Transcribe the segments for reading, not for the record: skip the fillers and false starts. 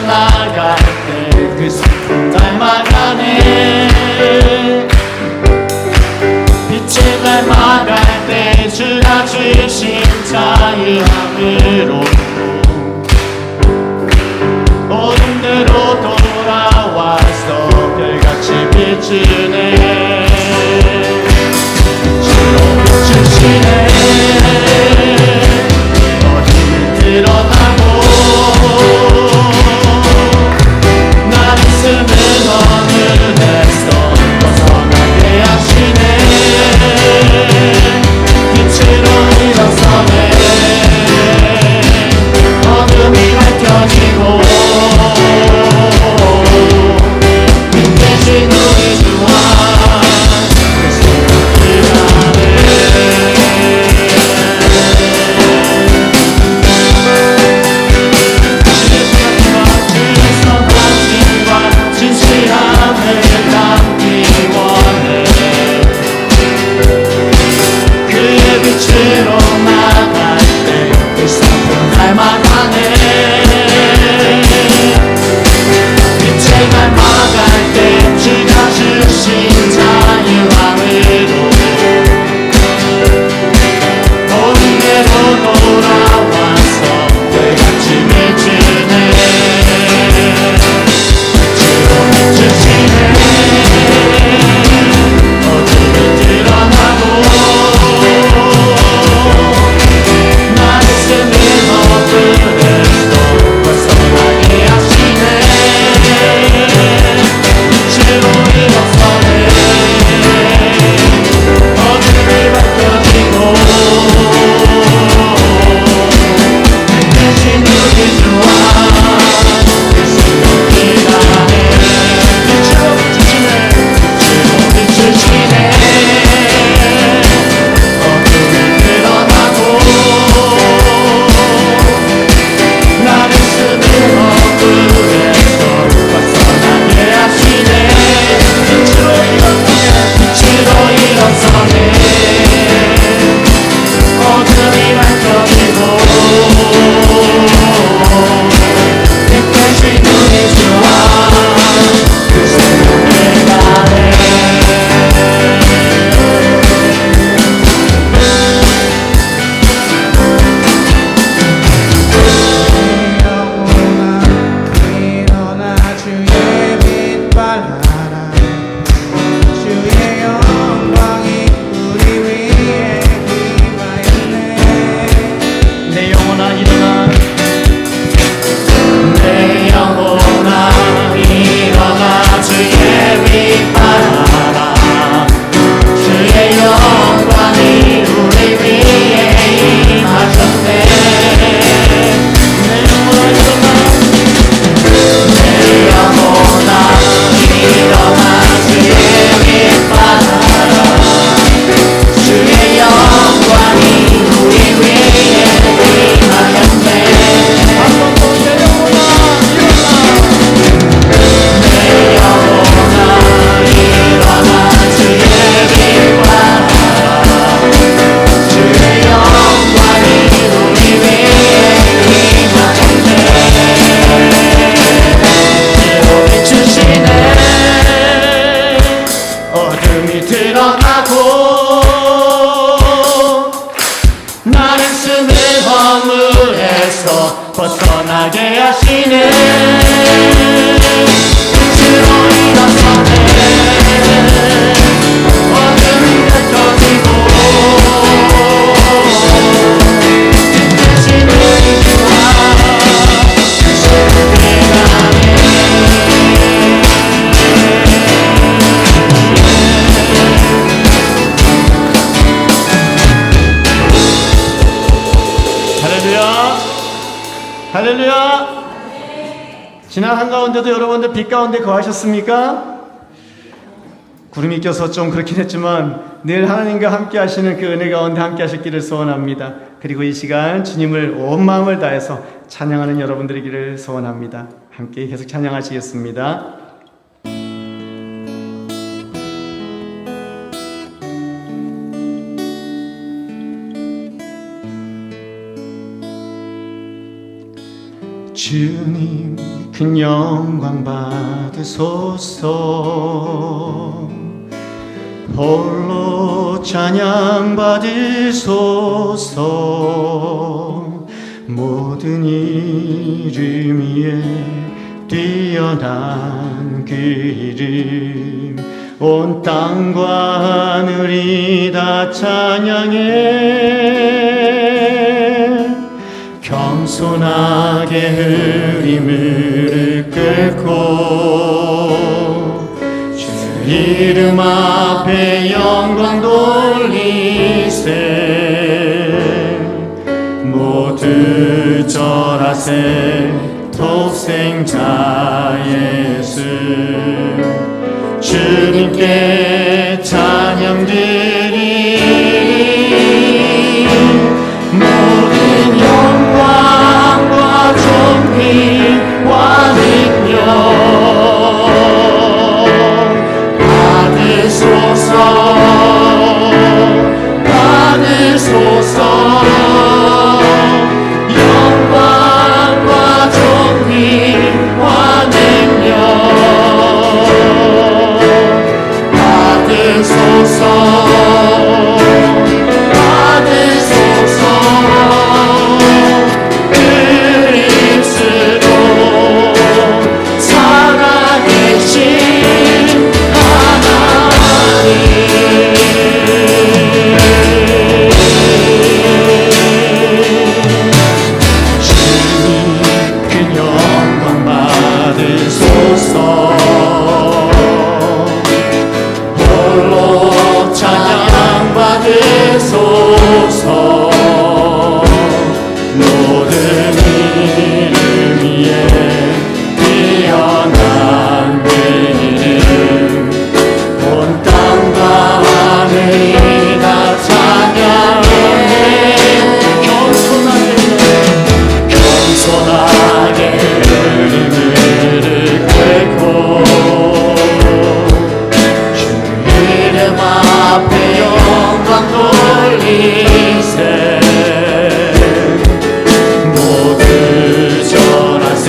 나갈 때 그 슬픔 닮아가네. 빛을 닮아갈 때 주가 주신 자유함으로 어둠대로 돌아와서 별같이 비추네. 주로 비추시네. 어둠이 드러나고 나를 숨은 어둠에서 벗어나게 하시네. 빛으로 일어서네. 어둠이 밝혀지고 빛대신 우리 주와 그 생각들 안에 주의 선하심과 진실함을 담기 원해. 그의 빛으로 나갈 때 그 성품 닮아가네. 빛을 닮아갈 때 주가 주신 자유함으로 어둠대로 돌아와서 별같이 비추네. 주로 비추시네. 어둠이 드러나고 나를 숨은 어둠에서 벗어나게 하시네. 빛으로 일어서네. 어둠이 밝혀지고 빛대신 우리 주와 그 생각이 나네. 빛으로 비추시네. 빛으로 비추시네. 어둠이 드러나고 나를 숨은 어둠에서 벗어나게 하시네. 빛으로 일어서네. 어둠이 밝혀지고 빛 대신 우리 주와 그 생각을 다해. 일어나 주의 빛 발하라. 주의 영광이 우리 위에 임하였네. 내 영혼아 일어나. 내 영혼아 일어나 주의 빛 발하라. 주의 영광이 우리 위에 임하셨네. 내 영혼아 일어나. 내 영혼아 일어나 주의 빛 발하라. 주의 영광이 우리 위에 임하였네. 한번 더 내 영혼아 일어나. 내 영혼아 일어나 주의 빛 발하라. 주의 영광이 우리 위에 임하였네. 빛으로 비추시네. 어둠이 드러나고 나를 숨은 허물에서 벗어나게 하시네. 빛으로 일어서네. 어둠이 밝혀지고 빛 대신 우리 주와 그 생각이 나네. 할렐루야. 할렐루야. 지난 한가운데도 여러분들 빛 가운데 거하셨습니까? 구름이 껴서 좀 그렇긴 했지만 늘 하나님과 함께 하시는 그 은혜 가운데 함께 하셨기를 소원합니다. 그리고 이 시간 주님을 온 마음을 다해서 찬양하는 여러분들이기를 소원합니다. 함께 계속 찬양하시겠습니다. 주님 큰 영광 받으소서. 홀로 찬양 받으소서. 모든 이름 위에 뛰어난 그 이름, 온 땅과 하늘이 다 찬양해. 겸손하게 흐림을 꿇고 주 이름 앞에 영광 돌리세. 모두 절하세 독생자 예수. 주님께 찬양 드리리. 모든 영광과 존귀와 능력 받으소서. 받으소서. 영광과 존귀와 능력 받으소서. 받으소서. 그리스도 살아계신 하나님. 주님 큰 영광 받으소서. 홀로 찬양 받으소서. 모든 이름 위에 뛰어난 그 이름, 온 땅과 하늘이 다 찬양해. 겸손하게 흐름을 꿇고 주 이름 앞에 영광 돌리세. 모두 절하세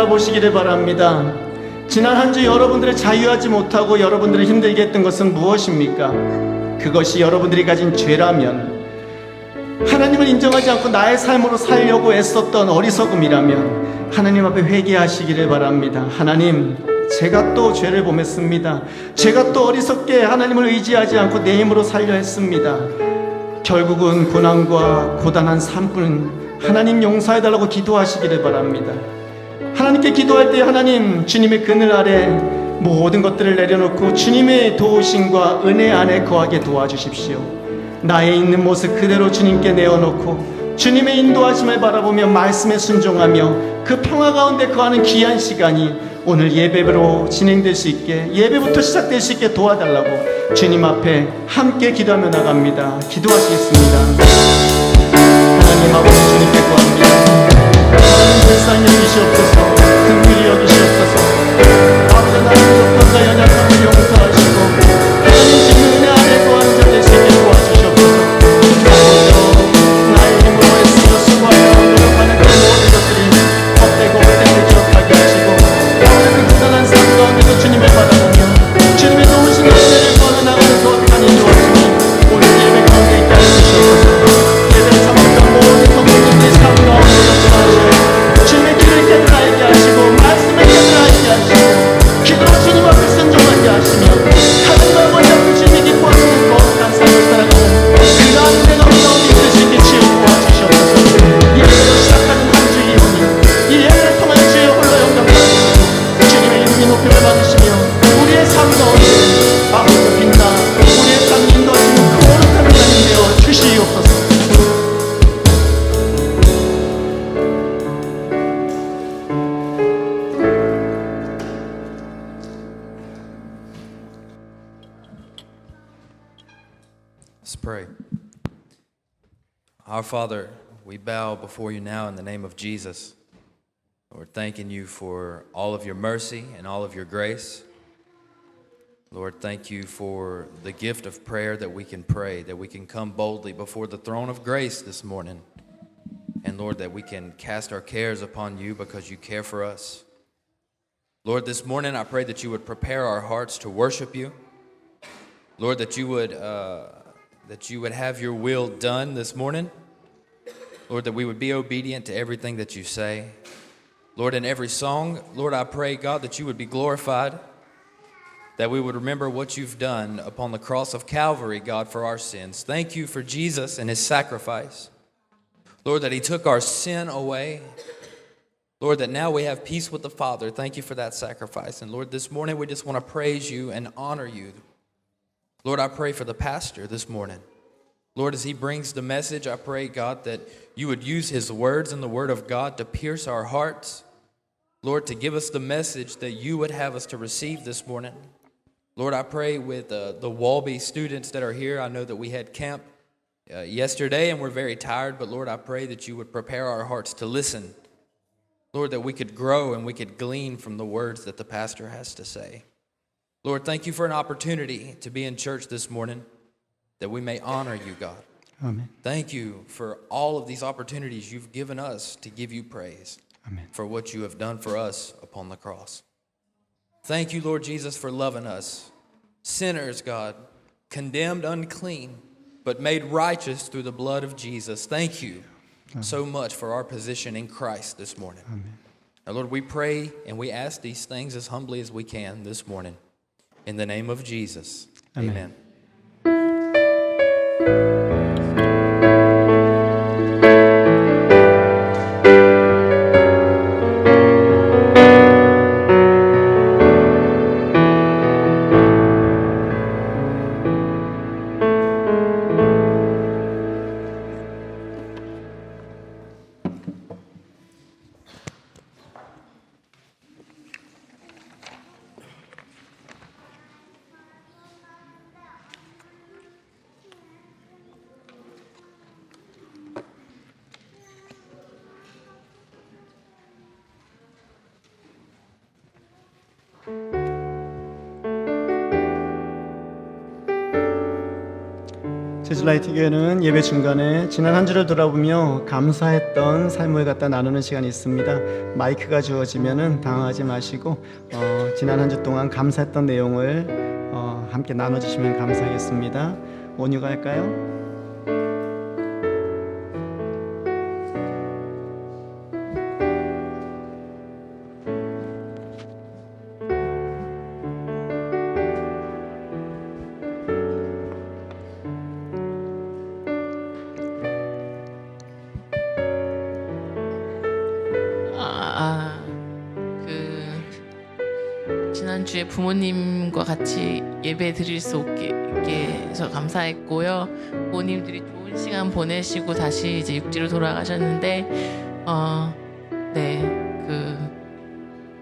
돌아보시기를 바랍니다. 지난 한 주 여러분들을 자유하지 못하고 여러분들을 힘들게 했던 것은 무엇입니까? 그것이 여러분들이 가진 죄라면, 하나님을 인정하지 않고 나의 삶으로 살려고 애썼던 어리석음이라면 하나님 앞에 회개하시기를 바랍니다. 하나님, 제가 또 죄를 범했습니다. 제가 또 어리석게 하나님을 의지하지 않고 내 힘으로 살려 했습니다. 결국은 고난과 고단한 삶뿐 하나님 용서해달라고 기도하시기를 바랍니다. 하나님께 기도할 때 하나님, 주님의 그늘 아래 모든 것들을 내려놓고 주님의 도우심과 은혜 안에 거하게 도와주십시오. 나의 있는 모습 그대로 주님께 내어놓고 주님의 인도하심을 바라보며 말씀에 순종하며 그 평화 가운데 거하는 귀한 시간이 오늘 예배로 진행될 수 있게, 예배부터 시작될 수 있게 도와달라고 주님 앞에 함께 기도하며 나갑니다. 기도하시겠습니다. 하나님 아버지, 주님께 구합니다. 하나님 불쌍히 여기시옵소서, 긍휼히 여기시옵소서. 아버지, 하나님 부족함과 연약함을 용서하시고 하나님 지금 은혜 안에 거하는 자 될 수 있게 도와주시옵소서. 나의 힘으로 애쓰며 수고하며 노력하는 그 모든 것들이 헛되고 헛됨을 기억하게 하시고 그 고단한 삶 가운데서 주님을 바라보며 주님의 도우신 은혜를 구하며 나가는 거룩한 인도하심이 오늘 예배 가운데 있게 하시옵소서. 예배를 참석한 모든 성도님들의 삶 가운데 역사하시고 주님의 길을 깨끗하게 하시고 말씀을 깨끗하게 하시고 기도로 주님 앞에 순종하게 하시며 하나님과 아버지 앞에 주님이 기뻐하시는 거룩한 삶을 살아가는 그 가운데 너무 있을 수 있게 치유 도와주시옵소서. 예배로 시작하는 한 주이오니 이 예배를 통한 주의 홀로 영광 받으시고 주님의 이름이 높임을 받으시며 우리의 삶 가운데 아버지가 빛나 우리의 삶 인도하시는 거룩한 하나님 되어 주시옵소서. Let's pray. Our Father, we bow before you now in the name of Jesus. Lord, thanking you for all of your mercy and all of your grace. Lord, thank you for the gift of prayer that we can pray, that we can come boldly before the throne of grace this morning. And Lord, that we can cast our cares upon you because you care for us. Lord, this morning I pray that you would prepare our hearts to worship you. Lord, that you would have your will done this morning. Lord, that we would be obedient to everything that you say. Lord, in every song, Lord, I pray, God, that you would be glorified, that we would remember what you've done upon the cross of Calvary, God, for our sins. Thank you for Jesus and his sacrifice. Lord, that he took our sin away. Lord, that now we have peace with the Father. Thank you for that sacrifice. And Lord, this morning we just want to praise you and honor you. Lord, I pray for the pastor this morning. Lord, as he brings the message, I pray, God, that you would use his words and the word of God to pierce our hearts. Lord, to give us the message that you would have us to receive this morning. Lord, I pray with the Walby students that are here. I know that we had camp yesterday and we're very tired, but Lord, I pray that you would prepare our hearts to listen. Lord, that we could grow and we could glean from the words that the pastor has to say. Lord, thank you for an opportunity to be in church this morning, that we may honor you, God. 아멘. Thank you for all of these opportunities you've given us to give you praise 아멘. for what you have done for us upon the cross. Thank you, Lord Jesus, for loving us, sinners, God, condemned unclean, but made righteous through the blood of Jesus. Thank you so much for our position in Christ this morning. 아멘. Now, Lord, we pray and we ask these things as humbly as we can this morning. In the name of Jesus, Amen. amen. 제주라이트 교회는 예배 중간에 지난 한 주를 돌아보며 감사했던 삶을 갖다 나누는 시간이 있습니다. 마이크가 주어지면은 당황하지 마시고 지난 한 주 동안 감사했던 내용을 함께 나눠주시면 감사하겠습니다. 온유가 할까요? 지난주에 부모님과 같이 예배 드릴 수 있게 해서 감사했고요. 부모님들이 좋은 시간 보내시고 다시 이제 육지로 돌아가셨는데,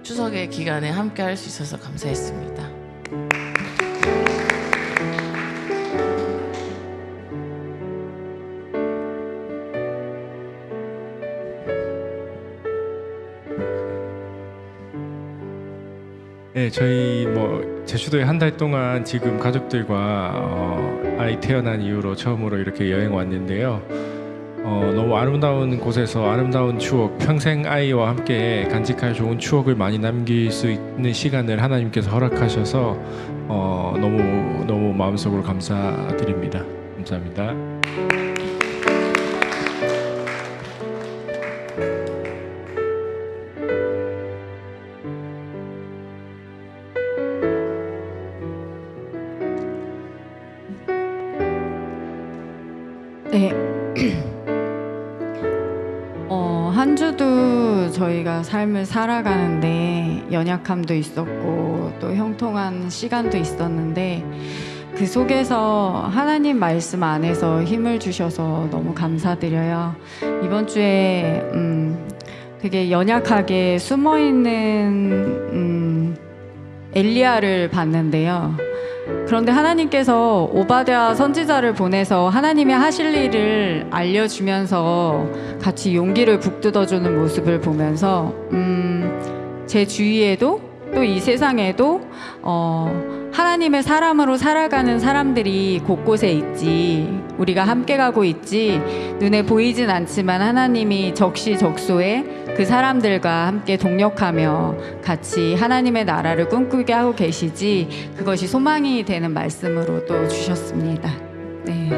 추석의 기간에 함께 할 수 있어서 감사했습니다. 네, 저희 제주도에 한 달 동안 지금 가족들과 아이 태어난 이후로 처음으로 이렇게 여행 왔는데요. 너무 아름다운 곳에서 아름다운 추억, 평생 아이와 함께 간직할 좋은 추억을 많이 남길 수 있는 시간을 하나님께서 허락하셔서 너무 마음속으로 감사드립니다. 감사합니다. 네. 한 주도 저희가 삶을 살아가는데 연약함도 있었고 또 형통한 시간도 있었는데 그 속에서 하나님 말씀 안에서 힘을 주셔서 너무 감사드려요. 이번 주에 되게 연약하게 숨어있는 엘리야를 봤는데요. 그런데 하나님께서 오바댜 선지자를 보내서 하나님의 하실 일을 알려주면서 같이 용기를 북돋아주는 모습을 보면서 제 주위에도 또 이 세상에도 하나님의 사람으로 살아가는 사람들이 곳곳에 있지, 우리가 함께 가고 있지, 눈에 보이진 않지만 하나님이 적시적소에 그 사람들과 함께 동력하며 같이 하나님의 나라를 꿈꾸게 하고 계시지, 그것이 소망이 되는 말씀으로 또 주셨습니다. 네.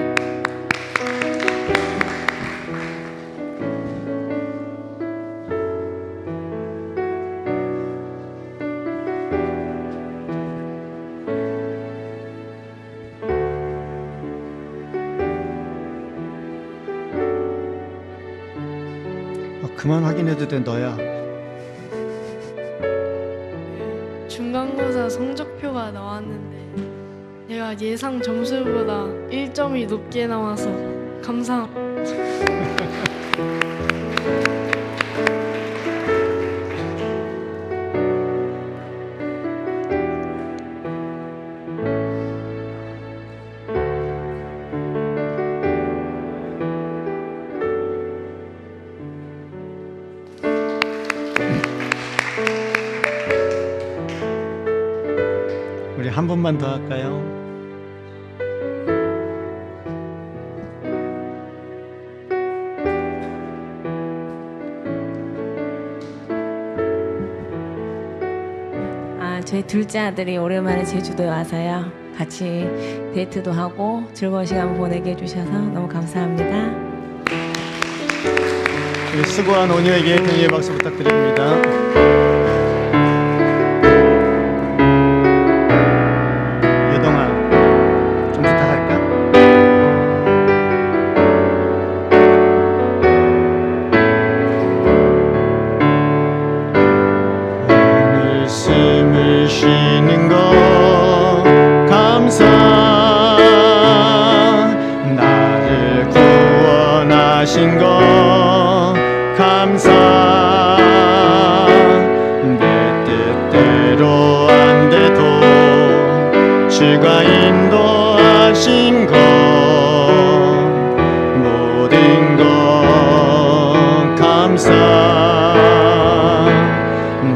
그만 확인해도 돼, 너야. 중간고사 성적표가 나왔는데 내가 예상 점수보다 1점이 높게 나와서 감사합니다. 우리 한 번만 더 할까요? 저희 둘째 아들이 오랜만에 제주도에 와서요. 같이 데이트도 하고 즐거운 시간 보내게 해주셔서 너무 감사합니다. 우리 수고한 온유에게 경의의 박수 부탁드립니다. 유동아, 좀 부탁할까? 오늘 숨을 쉬는 것 감사, 나를 구원하신 것 감사, 내 뜻대로 안 돼도 주가 인도하신 것 모든 것 감사,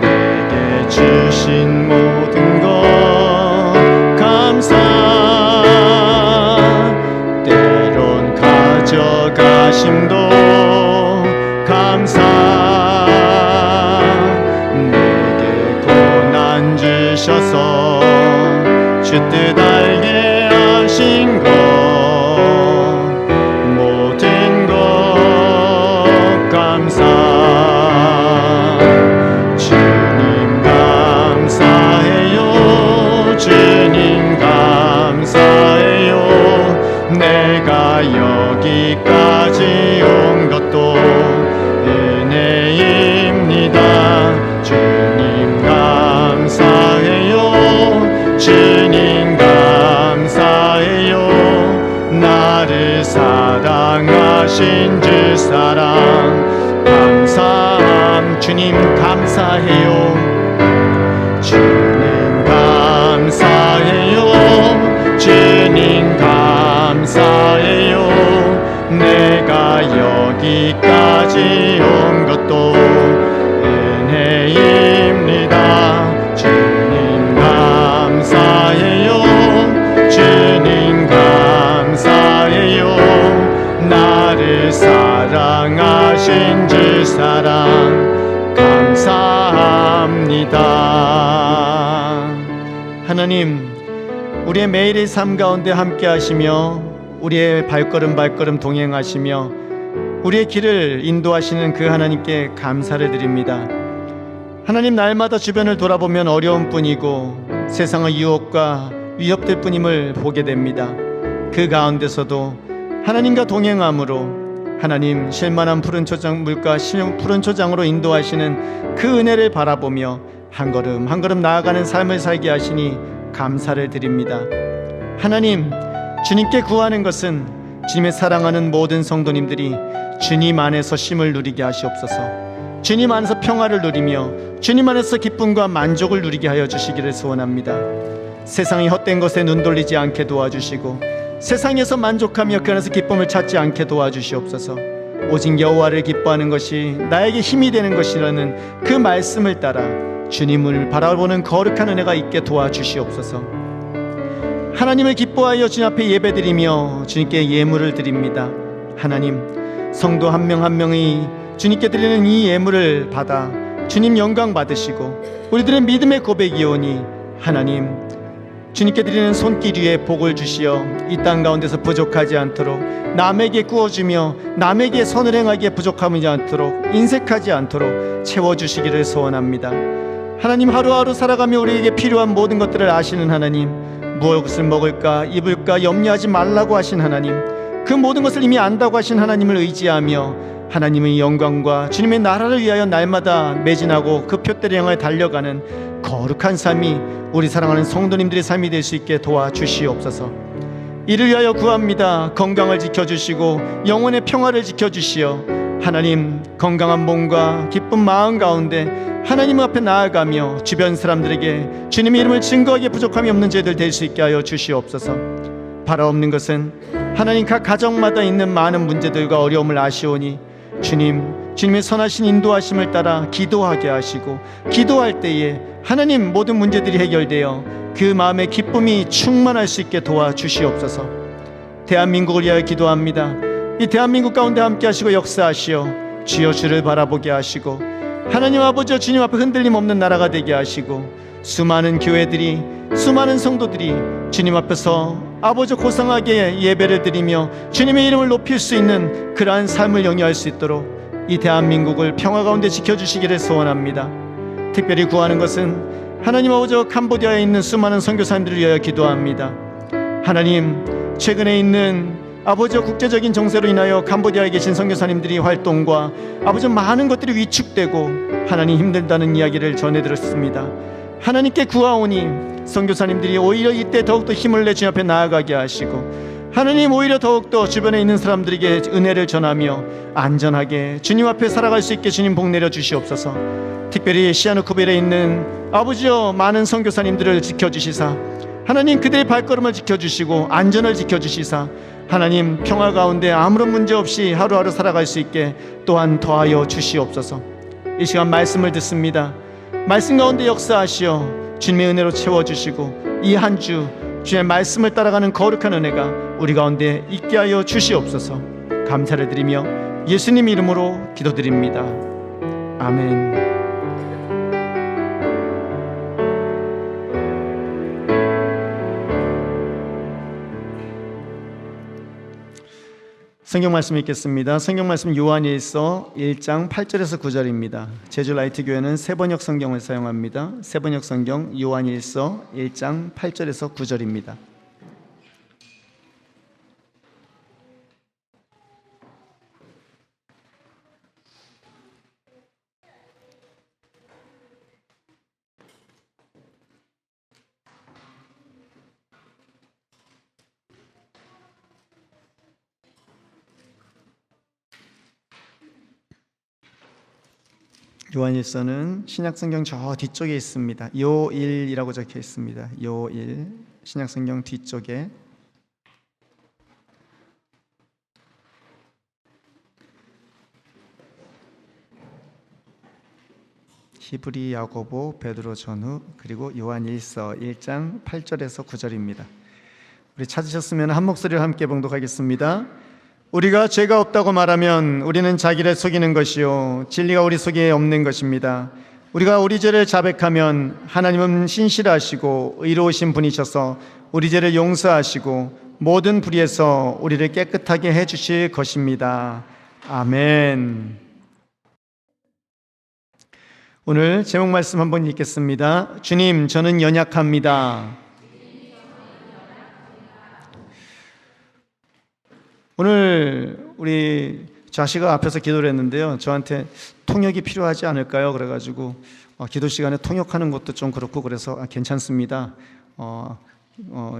내게 주신 모든 것 감사, 때로 주셔서 주 뜻 알게 하신 것 모든 것 감사 주님 감사해요 주님 감사해요 내가 여기까지 온 것도 은혜입니다 주님 감사해요 주님 감사해요 나를 사랑하신 주 사랑 감사함 주님 감사해요 주님 감사해요 주님 감사해요 내가 여기까지 온 것도 은혜입니다 주님 감사해요 주님 감사해요 나를 사랑하신 주 사랑 감사합니다 하나님 우리의 매일의 삶 가운데 함께 하시며 우리의 발걸음 동행하시며 우리의 길을 인도하시는 그 하나님께 감사를 드립니다. 하나님 날마다 주변을 돌아보면 어려운 뿐이고 세상의 유혹과 위협될 뿐임을 보게 됩니다. 그 가운데서도 하나님과 동행함으로 하나님 쉴만한 푸른 초장 물가 푸른 초장으로 인도하시는 그 은혜를 바라보며 한 걸음 한 걸음 나아가는 삶을 살게 하시니 감사를 드립니다. 하나님 주님께 구하는 것은 주님의 사랑하는 모든 성도님들이 주님 안에서 쉼을 누리게 하시옵소서. 주님 안에서 평화를 누리며 주님 안에서 기쁨과 만족을 누리게 하여 주시기를 소원합니다. 세상이 헛된 것에 눈 돌리지 않게 도와주시고 세상에서 만족하며 그 안에서 기쁨을 찾지 않게 도와주시옵소서. 오직 여호와를 기뻐하는 것이 나에게 힘이 되는 것이라는 그 말씀을 따라 주님을 바라보는 거룩한 은혜가 있게 도와주시옵소서. 하나님을 기뻐하여 주님 앞에 예배드리며 주님께 예물을 드립니다. 하나님 성도 한 명 한 명이 주님께 드리는 이 예물을 받아 주님 영광 받으시고 우리들의 믿음의 고백이오니 하나님 주님께 드리는 손길 위에 복을 주시어 이 땅 가운데서 부족하지 않도록 남에게 구워주며 남에게 선을 행하기에 부족함이 않도록 인색하지 않도록 채워주시기를 소원합니다. 하나님 하루하루 살아가며 우리에게 필요한 모든 것들을 아시는 하나님 무엇을 먹을까 입을까 염려하지 말라고 하신 하나님 그 모든 것을 이미 안다고 하신 하나님을 의지하며 하나님의 영광과 주님의 나라를 위하여 날마다 매진하고 그 표대를 향해 달려가는 거룩한 삶이 우리 사랑하는 성도님들의 삶이 될 수 있게 도와주시옵소서. 이를 위하여 구합니다. 건강을 지켜주시고 영혼의 평화를 지켜주시어 하나님 건강한 몸과 기쁜 마음 가운데 하나님 앞에 나아가며 주변 사람들에게 주님의 이름을 증거하기에 부족함이 없는 저희들 될 수 있게 하여 주시옵소서. 바라옵는 것은 하나님 각 가정마다 있는 많은 문제들과 어려움을 아시오니 주님의 선하신 인도하심을 따라 기도하게 하시고 기도할 때에 하나님 모든 문제들이 해결되어 그 마음의 기쁨이 충만할 수 있게 도와주시옵소서. 대한민국을 위하여 기도합니다. 이 대한민국 가운데 함께 하시고 역사하시어 주여 주를 바라보게 하시고 하나님 아버지 주님 앞에 흔들림 없는 나라가 되게 하시고 수많은 교회들이 수많은 성도들이 주님 앞에서 아버지 고상하게 예배를 드리며 주님의 이름을 높일 수 있는 그러한 삶을 영위할 수 있도록 이 대한민국을 평화 가운데 지켜주시기를 소원합니다. 특별히 구하는 것은 하나님 아버지 캄보디아에 있는 수많은 선교사님들을 위하여 기도합니다. 하나님 최근에 있는 아버지 국제적인 정세로 인하여 캄보디아에 계신 선교사님들이 활동과 아버지 많은 것들이 위축되고 하나님 힘들다는 이야기를 전해들었습니다. 하나님께 구하오니 선교사님들이 오히려 이때 더욱더 힘을 내 주님 앞에 나아가게 하시고 하나님 오히려 더욱더 주변에 있는 사람들에게 은혜를 전하며 안전하게 주님 앞에 살아갈 수 있게 주님 복 내려 주시옵소서. 특별히 시아누쿠벨에 있는 아버지여 많은 선교사님들을 지켜주시사 하나님 그들의 발걸음을 지켜주시고 안전을 지켜주시사 하나님 평화 가운데 아무런 문제 없이 하루하루 살아갈 수 있게 또한 더하여 주시옵소서. 이 시간 말씀을 듣습니다. 말씀 가운데 역사하시어 주님의 은혜로 채워주시고 이 한 주 주님의 말씀을 따라가는 거룩한 은혜가 우리 가운데 있게 하여 주시옵소서. 감사를 드리며 예수님 이름으로 기도드립니다. 아멘. 성경 말씀 읽겠습니다. 성경 말씀 요한일서 1장 8절에서 9절입니다. 제주 라이트 교회는 세번역 성경을 사용합니다. 세번역 성경 요한일서 1장 8절에서 9절입니다. 요한일서는 신약성경 저 뒤쪽에 있습니다. 요일이라고 적혀 있습니다. 요일 신약성경 뒤쪽에 히브리, 야고보, 베드로 전후 그리고 요한일서 1장 8절에서 9절입니다. 우리 찾으셨으면 한 목소리로 함께 봉독하겠습니다. 우리가 죄가 없다고 말하면 우리는 자기를 속이는 것이요 진리가 우리 속에 없는 것입니다. 우리가 우리 죄를 자백하면 하나님은 신실하시고 의로우신 분이셔서 우리 죄를 용서하시고 모든 불의에서 우리를 깨끗하게 해주실 것입니다. 아멘. 오늘 제목 말씀 한번 읽겠습니다. 주님, 저는 연약합니다. 오늘 우리 자식가 앞에서 기도를 했는데요. 저한테 통역이 필요하지 않을까요? 그래가지고 기도 시간에 통역하는 것도 좀 그렇고 그래서 괜찮습니다.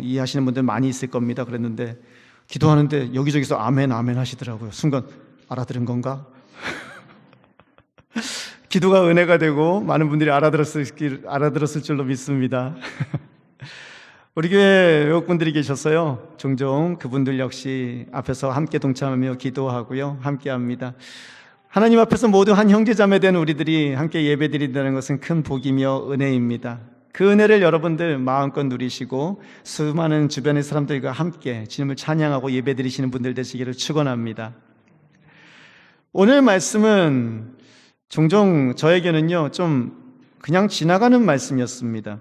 이해하시는 분들 많이 있을 겁니다. 그랬는데 기도하는데 여기저기서 아멘 아멘 하시더라고요. 순간 알아들은 건가? 기도가 은혜가 되고 많은 분들이 알아들었을 줄로 믿습니다. 우리 교회 외국분들이 계셨어요. 종종 그분들 역시 앞에서 함께 동참하며 기도하고요. 함께 합니다. 하나님 앞에서 모두 한 형제자매 된 우리들이 함께 예배드린다는 것은 큰 복이며 은혜입니다. 그 은혜를 여러분들 마음껏 누리시고 수많은 주변의 사람들과 함께 주님을 찬양하고 예배드리시는 분들 되시기를 축원합니다. 오늘 말씀은 종종 저에게는요 좀 그냥 지나가는 말씀이었습니다.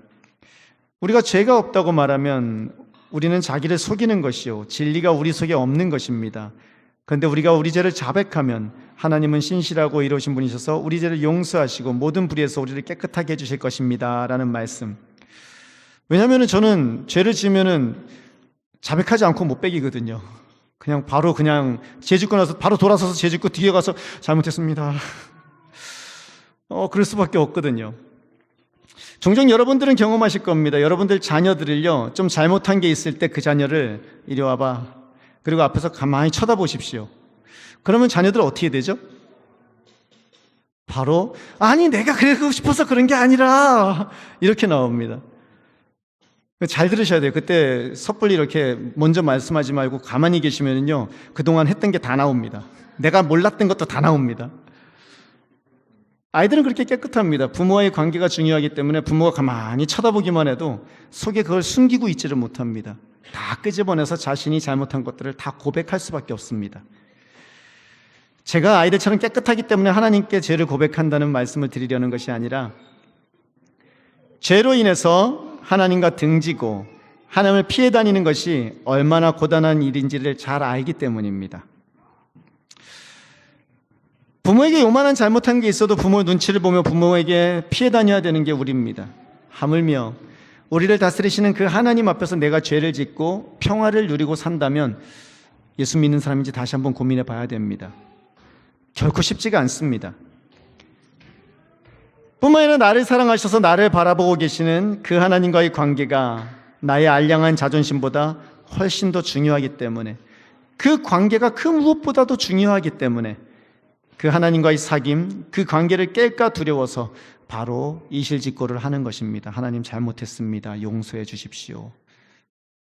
우리가 죄가 없다고 말하면 우리는 자기를 속이는 것이요 진리가 우리 속에 없는 것입니다. 그런데 우리가 우리 죄를 자백하면 하나님은 신실하고 이로우신 분이셔서 우리 죄를 용서하시고 모든 불의에서 우리를 깨끗하게 해주실 것입니다 라는 말씀. 왜냐하면 저는 죄를 지으면 자백하지 않고 못 빼기거든요. 그냥 바로 죄 짓고 나서 바로 돌아서서 죄 짓고 뒤에 가서 잘못했습니다. 그럴 수밖에 없거든요. 종종 여러분들은 경험하실 겁니다. 여러분들 자녀들을요 좀 잘못한 게 있을 때 그 자녀를 이리 와봐 그리고 앞에서 가만히 쳐다보십시오. 그러면 자녀들 어떻게 되죠? 바로 아니 내가 그러고 싶어서 그런 게 아니라 이렇게 나옵니다. 잘 들으셔야 돼요. 그때 섣불리 이렇게 먼저 말씀하지 말고 가만히 계시면요 그동안 했던 게 다 나옵니다. 내가 몰랐던 것도 다 나옵니다. 아이들은 그렇게 깨끗합니다. 부모와의 관계가 중요하기 때문에 부모가 가만히 쳐다보기만 해도 속에 그걸 숨기고 있지를 못합니다. 다 끄집어내서 자신이 잘못한 것들을 다 고백할 수밖에 없습니다. 제가 아이들처럼 깨끗하기 때문에 하나님께 죄를 고백한다는 말씀을 드리려는 것이 아니라 죄로 인해서 하나님과 등지고 하나님을 피해 다니는 것이 얼마나 고단한 일인지를 잘 알기 때문입니다. 부모에게 요만한 잘못한 게 있어도 부모 눈치를 보며 부모에게 피해 다녀야 되는 게 우리입니다. 하물며 우리를 다스리시는 그 하나님 앞에서 내가 죄를 짓고 평화를 누리고 산다면 예수 믿는 사람인지 다시 한번 고민해 봐야 됩니다. 결코 쉽지가 않습니다. 뿐만 아니라 나를 사랑하셔서 나를 바라보고 계시는 그 하나님과의 관계가 나의 알량한 자존심보다 훨씬 더 중요하기 때문에 그 관계가 그 무엇보다도 중요하기 때문에 그 하나님과의 사귐, 그 관계를 깰까 두려워서 바로 이실직고를 하는 것입니다. 하나님 잘못했습니다. 용서해 주십시오.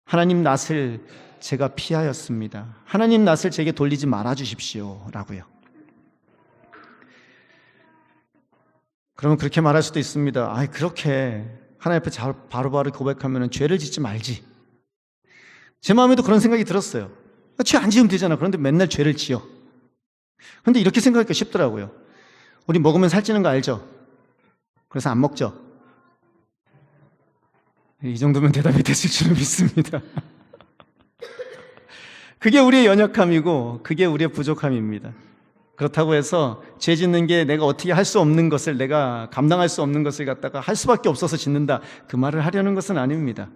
하나님 낯을 제가 피하였습니다. 하나님 낯을 제게 돌리지 말아 주십시오 라고요. 그러면 그렇게 말할 수도 있습니다. 그렇게 하나님 앞에 바로바로 고백하면 죄를 짓지 말지. 제 마음에도 그런 생각이 들었어요. 죄 안 지으면 되잖아. 그런데 맨날 죄를 지어. 그런데 이렇게 생각하기가 쉽더라고요. 우리 먹으면 살찌는 거 알죠? 그래서 안 먹죠? 이 정도면 대답이 됐을 줄은 믿습니다. 그게 우리의 연약함이고 그게 우리의 부족함입니다. 그렇다고 해서 죄 짓는 게 내가 어떻게 할 수 없는 것을, 내가 감당할 수 없는 것을 갖다가 할 수밖에 없어서 짓는다, 그 말을 하려는 것은 아닙니다.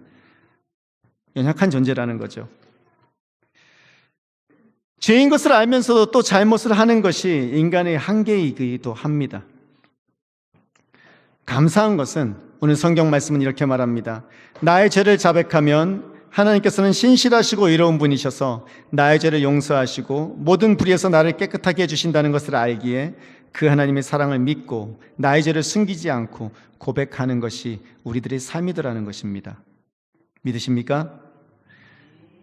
연약한 존재라는 거죠. 죄인 것을 알면서도 또 잘못을 하는 것이 인간의 한계이기도 합니다. 감사한 것은 오늘 성경 말씀은 이렇게 말합니다. 나의 죄를 자백하면 하나님께서는 신실하시고 의로운 분이셔서 나의 죄를 용서하시고 모든 불의에서 나를 깨끗하게 해주신다는 것을 알기에 그 하나님의 사랑을 믿고 나의 죄를 숨기지 않고 고백하는 것이 우리들의 삶이더라는 것입니다. 믿으십니까?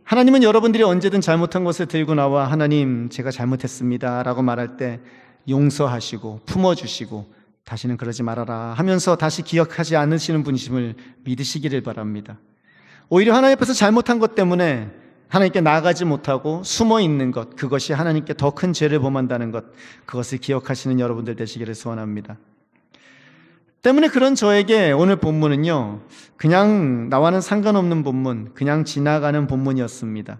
하나님은 여러분들이 언제든 잘못한 것을 들고 나와 하나님 제가 잘못했습니다 라고 말할 때 용서하시고 품어주시고 다시는 그러지 말아라 하면서 다시 기억하지 않으시는 분이심을 믿으시기를 바랍니다. 오히려 하나님 앞에서 잘못한 것 때문에 하나님께 나아가지 못하고 숨어 있는 것, 그것이 하나님께 더 큰 죄를 범한다는 것, 그것을 기억하시는 여러분들 되시기를 소원합니다. 때문에 그런 저에게 오늘 본문은요, 그냥 나와는 상관없는 본문, 그냥 지나가는 본문이었습니다.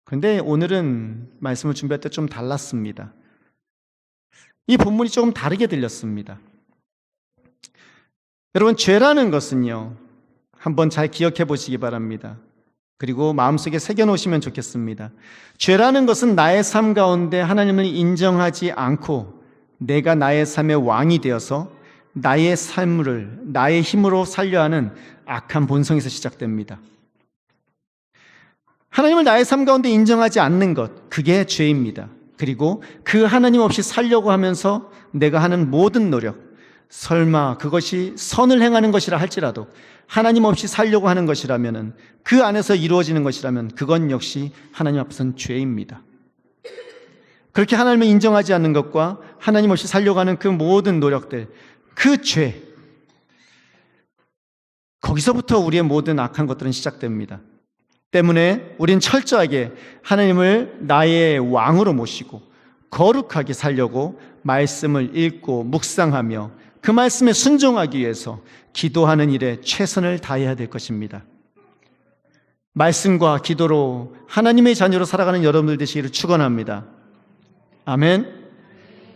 그런데 오늘은 말씀을 준비할 때 좀 달랐습니다. 이 본문이 조금 다르게 들렸습니다. 여러분, 죄라는 것은요, 한번 잘 기억해 보시기 바랍니다. 그리고 마음속에 새겨놓으시면 좋겠습니다. 죄라는 것은 나의 삶 가운데 하나님을 인정하지 않고 내가 나의 삶의 왕이 되어서 나의 삶을 나의 힘으로 살려 하는 악한 본성에서 시작됩니다. 하나님을 나의 삶 가운데 인정하지 않는 것, 그게 죄입니다. 그리고 그 하나님 없이 살려고 하면서 내가 하는 모든 노력, 설마 그것이 선을 행하는 것이라 할지라도 하나님 없이 살려고 하는 것이라면, 그 안에서 이루어지는 것이라면 그건 역시 하나님 앞에서는 죄입니다. 그렇게 하나님을 인정하지 않는 것과 하나님 없이 살려고 하는 그 모든 노력들, 그 죄, 거기서부터 우리의 모든 악한 것들은 시작됩니다. 때문에 우린 철저하게 하나님을 나의 왕으로 모시고 거룩하게 살려고 말씀을 읽고 묵상하며 그 말씀에 순종하기 위해서 기도하는 일에 최선을 다해야 될 것입니다. 말씀과 기도로 하나님의 자녀로 살아가는 여러분들 되시기를 축원합니다. 아멘.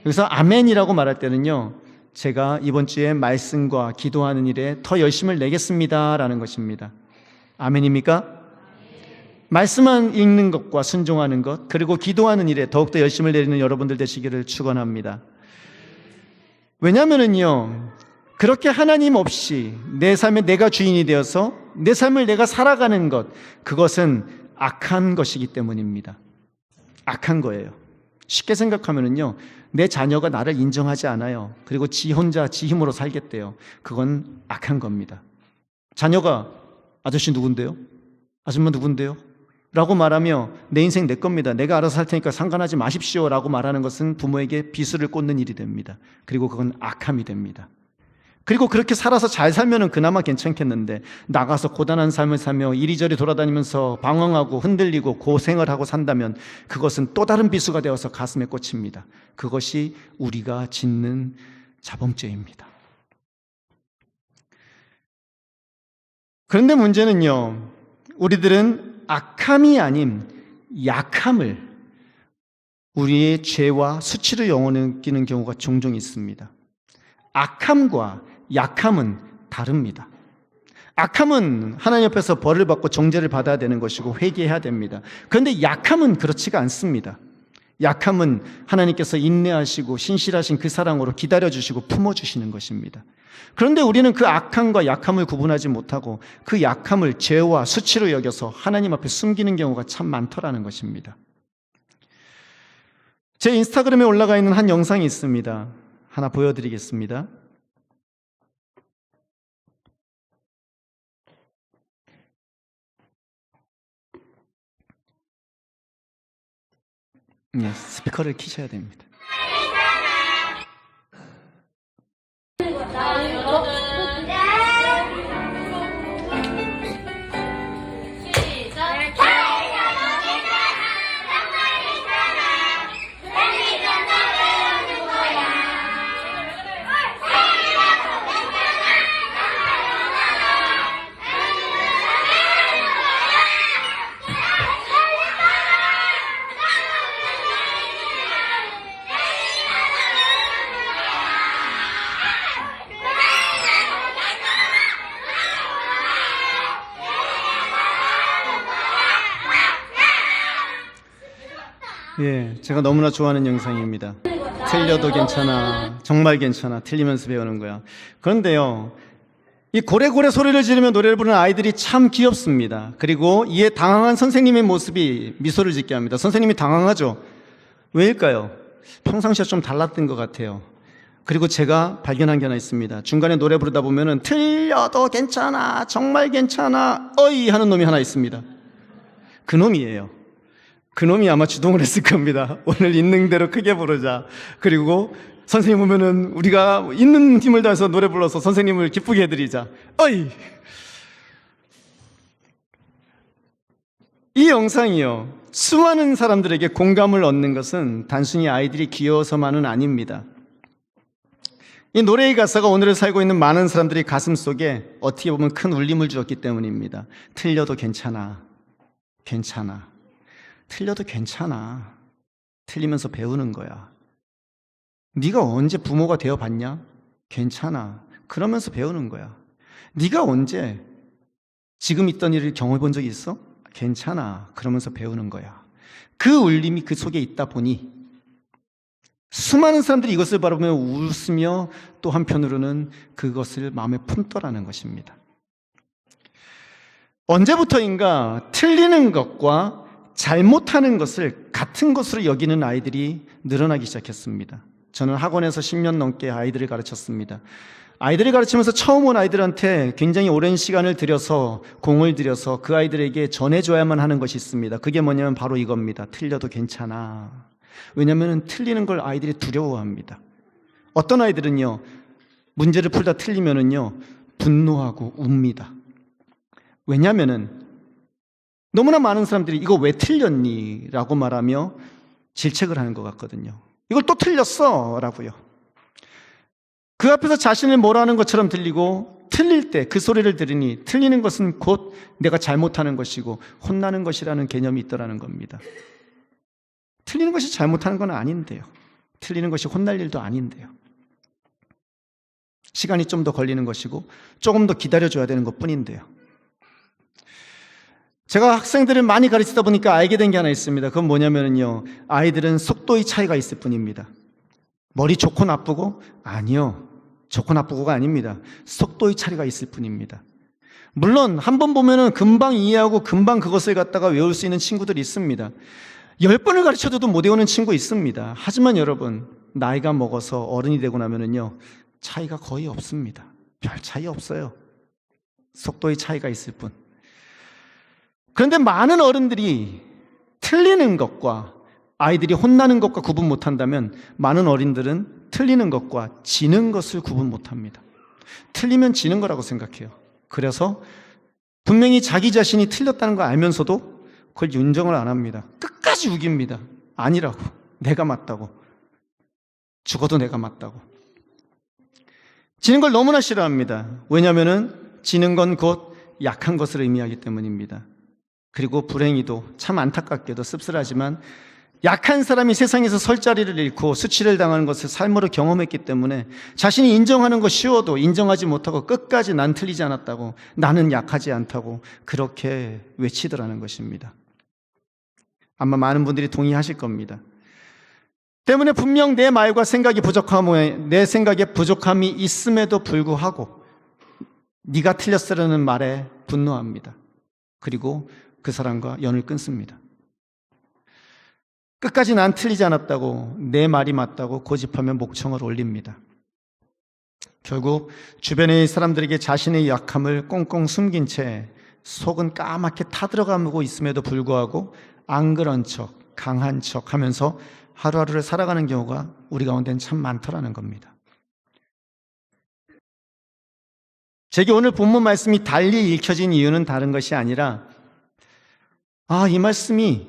여기서 아멘이라고 말할 때는요, 제가 이번 주에 말씀과 기도하는 일에 더 열심을 내겠습니다라는 것입니다. 아멘입니까? 말씀만 읽는 것과 순종하는 것, 그리고 기도하는 일에 더욱더 열심을 내리는 여러분들 되시기를 축원합니다. 왜냐하면요, 그렇게 하나님 없이 내 삶에 내가 주인이 되어서 내 삶을 내가 살아가는 것, 그것은 악한 것이기 때문입니다. 악한 거예요. 쉽게 생각하면요, 내 자녀가 나를 인정하지 않아요. 그리고 지 혼자 지 힘으로 살겠대요. 그건 악한 겁니다. 자녀가 아저씨 누군데요? 아줌마 누군데요? 라고 말하며 내 인생 내 겁니다, 내가 알아서 살 테니까 상관하지 마십시오 라고 말하는 것은 부모에게 비수를 꽂는 일이 됩니다. 그리고 그건 악함이 됩니다. 그리고 그렇게 살아서 잘 살면은 그나마 괜찮겠는데, 나가서 고단한 삶을 살며 이리저리 돌아다니면서 방황하고 흔들리고 고생을 하고 산다면 그것은 또 다른 비수가 되어서 가슴에 꽂힙니다. 그것이 우리가 짓는 자범죄입니다. 그런데 문제는요, 우리들은 악함이 아닌 약함을, 우리의 죄와 수치를 영원히 느끼는 경우가 종종 있습니다. 악함과 약함은 다릅니다. 악함은 하나님 앞에서 벌을 받고 정죄를 받아야 되는 것이고 회개해야 됩니다. 그런데 약함은 그렇지가 않습니다. 약함은 하나님께서 인내하시고 신실하신 그 사랑으로 기다려주시고 품어주시는 것입니다. 그런데 우리는 그 악함과 약함을 구분하지 못하고 그 약함을 죄와 수치로 여겨서 하나님 앞에 숨기는 경우가 참 많더라는 것입니다. 제 인스타그램에 올라가 있는 한 영상이 있습니다. 하나 보여드리겠습니다. 네, 스피커를 켜셔야 됩니다. 예, 제가 너무나 좋아하는 영상입니다. 틀려도 괜찮아, 정말 괜찮아, 틀리면서 배우는 거야. 그런데요, 이 고래고래 소리를 지르며 노래를 부르는 아이들이 참 귀엽습니다. 그리고 이에 당황한 선생님의 모습이 미소를 짓게 합니다. 선생님이 당황하죠. 왜일까요? 평상시와 좀 달랐던 것 같아요. 그리고 제가 발견한 게 하나 있습니다. 중간에 노래 부르다 보면은 틀려도 괜찮아, 정말 괜찮아, 어이 하는 놈이 하나 있습니다. 그 놈이에요. 그 놈이 아마 주동을 했을 겁니다. 오늘 있는 대로 크게 부르자. 그리고 선생님 오면은 우리가 있는 힘을 다해서 노래 불러서 선생님을 기쁘게 해드리자. 어이! 이 영상이요, 수많은 사람들에게 공감을 얻는 것은 단순히 아이들이 귀여워서만은 아닙니다. 이 노래의 가사가 오늘을 살고 있는 많은 사람들이 가슴 속에 어떻게 보면 큰 울림을 주었기 때문입니다. 틀려도 괜찮아, 괜찮아. 틀려도 괜찮아. 틀리면서 배우는 거야. 네가 언제 부모가 되어봤냐? 괜찮아. 그러면서 배우는 거야. 네가 언제 지금 있던 일을 경험해 본 적이 있어? 괜찮아. 그러면서 배우는 거야. 그 울림이 그 속에 있다 보니 수많은 사람들이 이것을 바라보며 웃으며 또 한편으로는 그것을 마음에 품더라는 것입니다. 언제부터인가 틀리는 것과 잘못하는 것을 같은 것으로 여기는 아이들이 늘어나기 시작했습니다. 저는 학원에서 10년 넘게 아이들을 가르쳤습니다. 아이들을 가르치면서 처음 온 아이들한테 굉장히 오랜 시간을 들여서, 공을 들여서 그 아이들에게 전해줘야만 하는 것이 있습니다. 그게 뭐냐면 바로 이겁니다. 틀려도 괜찮아. 왜냐하면 틀리는 걸 아이들이 두려워합니다. 어떤 아이들은요, 문제를 풀다 틀리면은요, 분노하고 웁니다. 왜냐하면은 너무나 많은 사람들이 이거 왜 틀렸니? 라고 말하며 질책을 하는 것 같거든요. 이걸 또 틀렸어! 라고요. 그 앞에서 자신을 뭐라는 것처럼 들리고 틀릴 때 그 소리를 들으니 틀리는 것은 곧 내가 잘못하는 것이고 혼나는 것이라는 개념이 있더라는 겁니다. 틀리는 것이 잘못하는 건 아닌데요. 틀리는 것이 혼날 일도 아닌데요. 시간이 좀 더 걸리는 것이고 조금 더 기다려줘야 되는 것뿐인데요. 제가 학생들을 많이 가르치다 보니까 알게 된 게 하나 있습니다. 그건 뭐냐면요, 아이들은 속도의 차이가 있을 뿐입니다. 머리 좋고 나쁘고? 아니요. 좋고 나쁘고가 아닙니다. 속도의 차이가 있을 뿐입니다. 물론 한 번 보면은 금방 이해하고 금방 그것을 갖다가 외울 수 있는 친구들이 있습니다. 10번을 가르쳐줘도 못 외우는 친구 있습니다. 하지만 여러분, 나이가 먹어서 어른이 되고 나면은요, 차이가 거의 없습니다. 별 차이 없어요. 속도의 차이가 있을 뿐. 그런데 많은 어른들이 틀리는 것과 아이들이 혼나는 것과 구분 못한다면 많은 어린들은 틀리는 것과 지는 것을 구분 못합니다. 틀리면 지는 거라고 생각해요. 그래서 분명히 자기 자신이 틀렸다는 걸 알면서도 그걸 인정을 안 합니다. 끝까지 우깁니다. 아니라고. 내가 맞다고. 죽어도 내가 맞다고. 지는 걸 너무나 싫어합니다. 왜냐하면 지는 건 곧 약한 것을 의미하기 때문입니다. 그리고 불행히도 참 안타깝게도 씁쓸하지만 약한 사람이 세상에서 설 자리를 잃고 수치를 당하는 것을 삶으로 경험했기 때문에 자신이 인정하는 거 쉬워도 인정하지 못하고 끝까지 난 틀리지 않았다고, 나는 약하지 않다고 그렇게 외치더라는 것입니다. 아마 많은 분들이 동의하실 겁니다. 때문에 분명 내 말과 생각이 내 생각에 부족함이 있음에도 불구하고 네가 틀렸으라는 말에 분노합니다. 그리고 그 사람과 연을 끊습니다. 끝까지 난 틀리지 않았다고, 내 말이 맞다고 고집하며 목청을 올립니다. 결국 주변의 사람들에게 자신의 약함을 꽁꽁 숨긴 채 속은 까맣게 타들어가고 있음에도 불구하고 안 그런 척, 강한 척 하면서 하루하루를 살아가는 경우가 우리 가운데는 참 많더라는 겁니다. 제게 오늘 본문 말씀이 달리 읽혀진 이유는 다른 것이 아니라 이 말씀이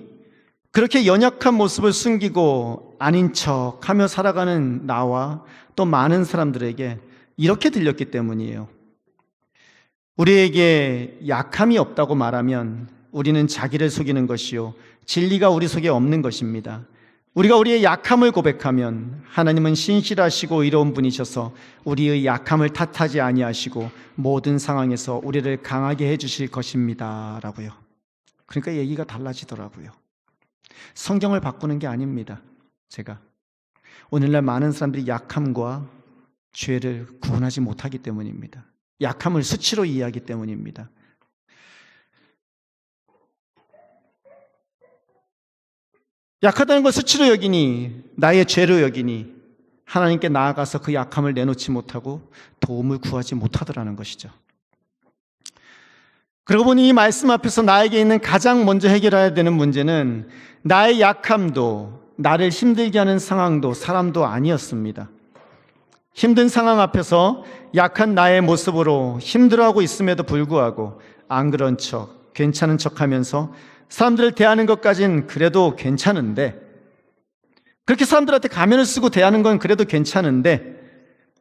그렇게 연약한 모습을 숨기고 아닌 척 하며 살아가는 나와 또 많은 사람들에게 이렇게 들렸기 때문이에요. 우리에게 약함이 없다고 말하면 우리는 자기를 속이는 것이요, 진리가 우리 속에 없는 것입니다. 우리가 우리의 약함을 고백하면 하나님은 신실하시고 의로운 분이셔서 우리의 약함을 탓하지 아니하시고 모든 상황에서 우리를 강하게 해주실 것입니다 라고요. 그러니까 얘기가 달라지더라고요. 성경을 바꾸는 게 아닙니다. 제가 오늘날 많은 사람들이 약함과 죄를 구분하지 못하기 때문입니다. 약함을 수치로 이해하기 때문입니다. 약하다는 걸 수치로 여기니, 나의 죄로 여기니 하나님께 나아가서 그 약함을 내놓지 못하고 도움을 구하지 못하더라는 것이죠. 그러고 보니 이 말씀 앞에서 나에게 있는 가장 먼저 해결해야 되는 문제는 나의 약함도, 나를 힘들게 하는 상황도 사람도 아니었습니다. 힘든 상황 앞에서 약한 나의 모습으로 힘들어하고 있음에도 불구하고 안 그런 척, 괜찮은 척 하면서 사람들을 대하는 것까진 그래도 괜찮은데, 그렇게 사람들한테 가면을 쓰고 대하는 건 그래도 괜찮은데,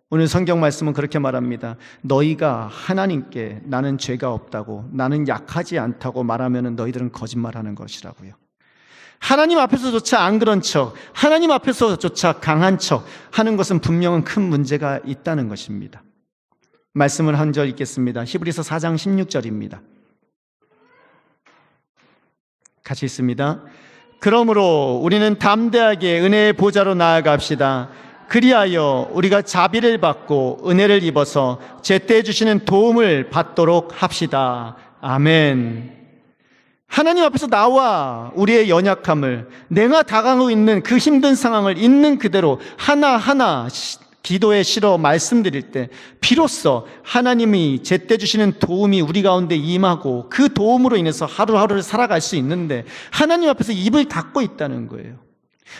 오늘 성경 말씀은 그렇게 말합니다. 너희가 하나님께 나는 죄가 없다고, 나는 약하지 않다고 말하면 너희들은 거짓말하는 것이라고요. 하나님 앞에서조차 안 그런 척, 하나님 앞에서조차 강한 척 하는 것은 분명한 큰 문제가 있다는 것입니다. 말씀을 한 절 읽겠습니다. 히브리서 4장 16절입니다. 같이 읽습니다. 그러므로 우리는 담대하게 은혜의 보좌로 나아갑시다. 그리하여 우리가 자비를 받고 은혜를 입어서 제때 주시는 도움을 받도록 합시다. 아멘. 하나님 앞에서 나와 우리의 연약함을, 내가 당하고 있는 그 힘든 상황을 있는 그대로 하나하나 기도에 실어 말씀드릴 때 비로소 하나님이 제때 주시는 도움이 우리 가운데 임하고 그 도움으로 인해서 하루하루를 살아갈 수 있는데, 하나님 앞에서 입을 닫고 있다는 거예요.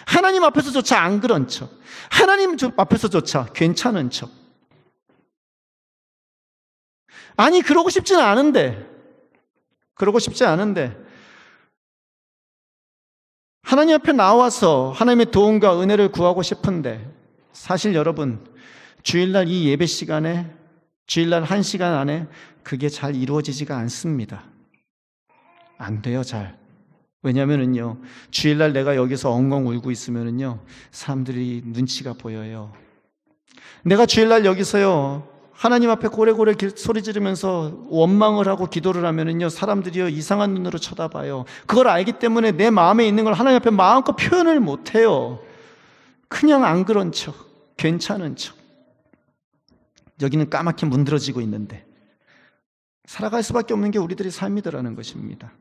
하나님 앞에서조차 안 그런 척, 하나님 앞에서조차 괜찮은 척. 아니, 그러고 싶지 않은데 하나님 앞에 나와서 하나님의 도움과 은혜를 구하고 싶은데, 사실 여러분, 주일날 이 예배 시간에, 주일날 1시간 안에 그게 잘 이루어지지가 않습니다. 안 돼요, 잘. 왜냐면은요, 주일날 내가 여기서 엉엉 울고 있으면은요, 사람들이 눈치가 보여요. 내가 주일날 여기서요, 하나님 앞에 고래고래 소리 지르면서 원망을 하고 기도를 하면은요, 사람들이요, 이상한 눈으로 쳐다봐요. 그걸 알기 때문에 내 마음에 있는 걸 하나님 앞에 마음껏 표현을 못해요. 그냥 안 그런 척, 괜찮은 척. 여기는 까맣게 문드러지고 있는데 살아갈 수밖에 없는 게 우리들의 삶이더라는 것입니다.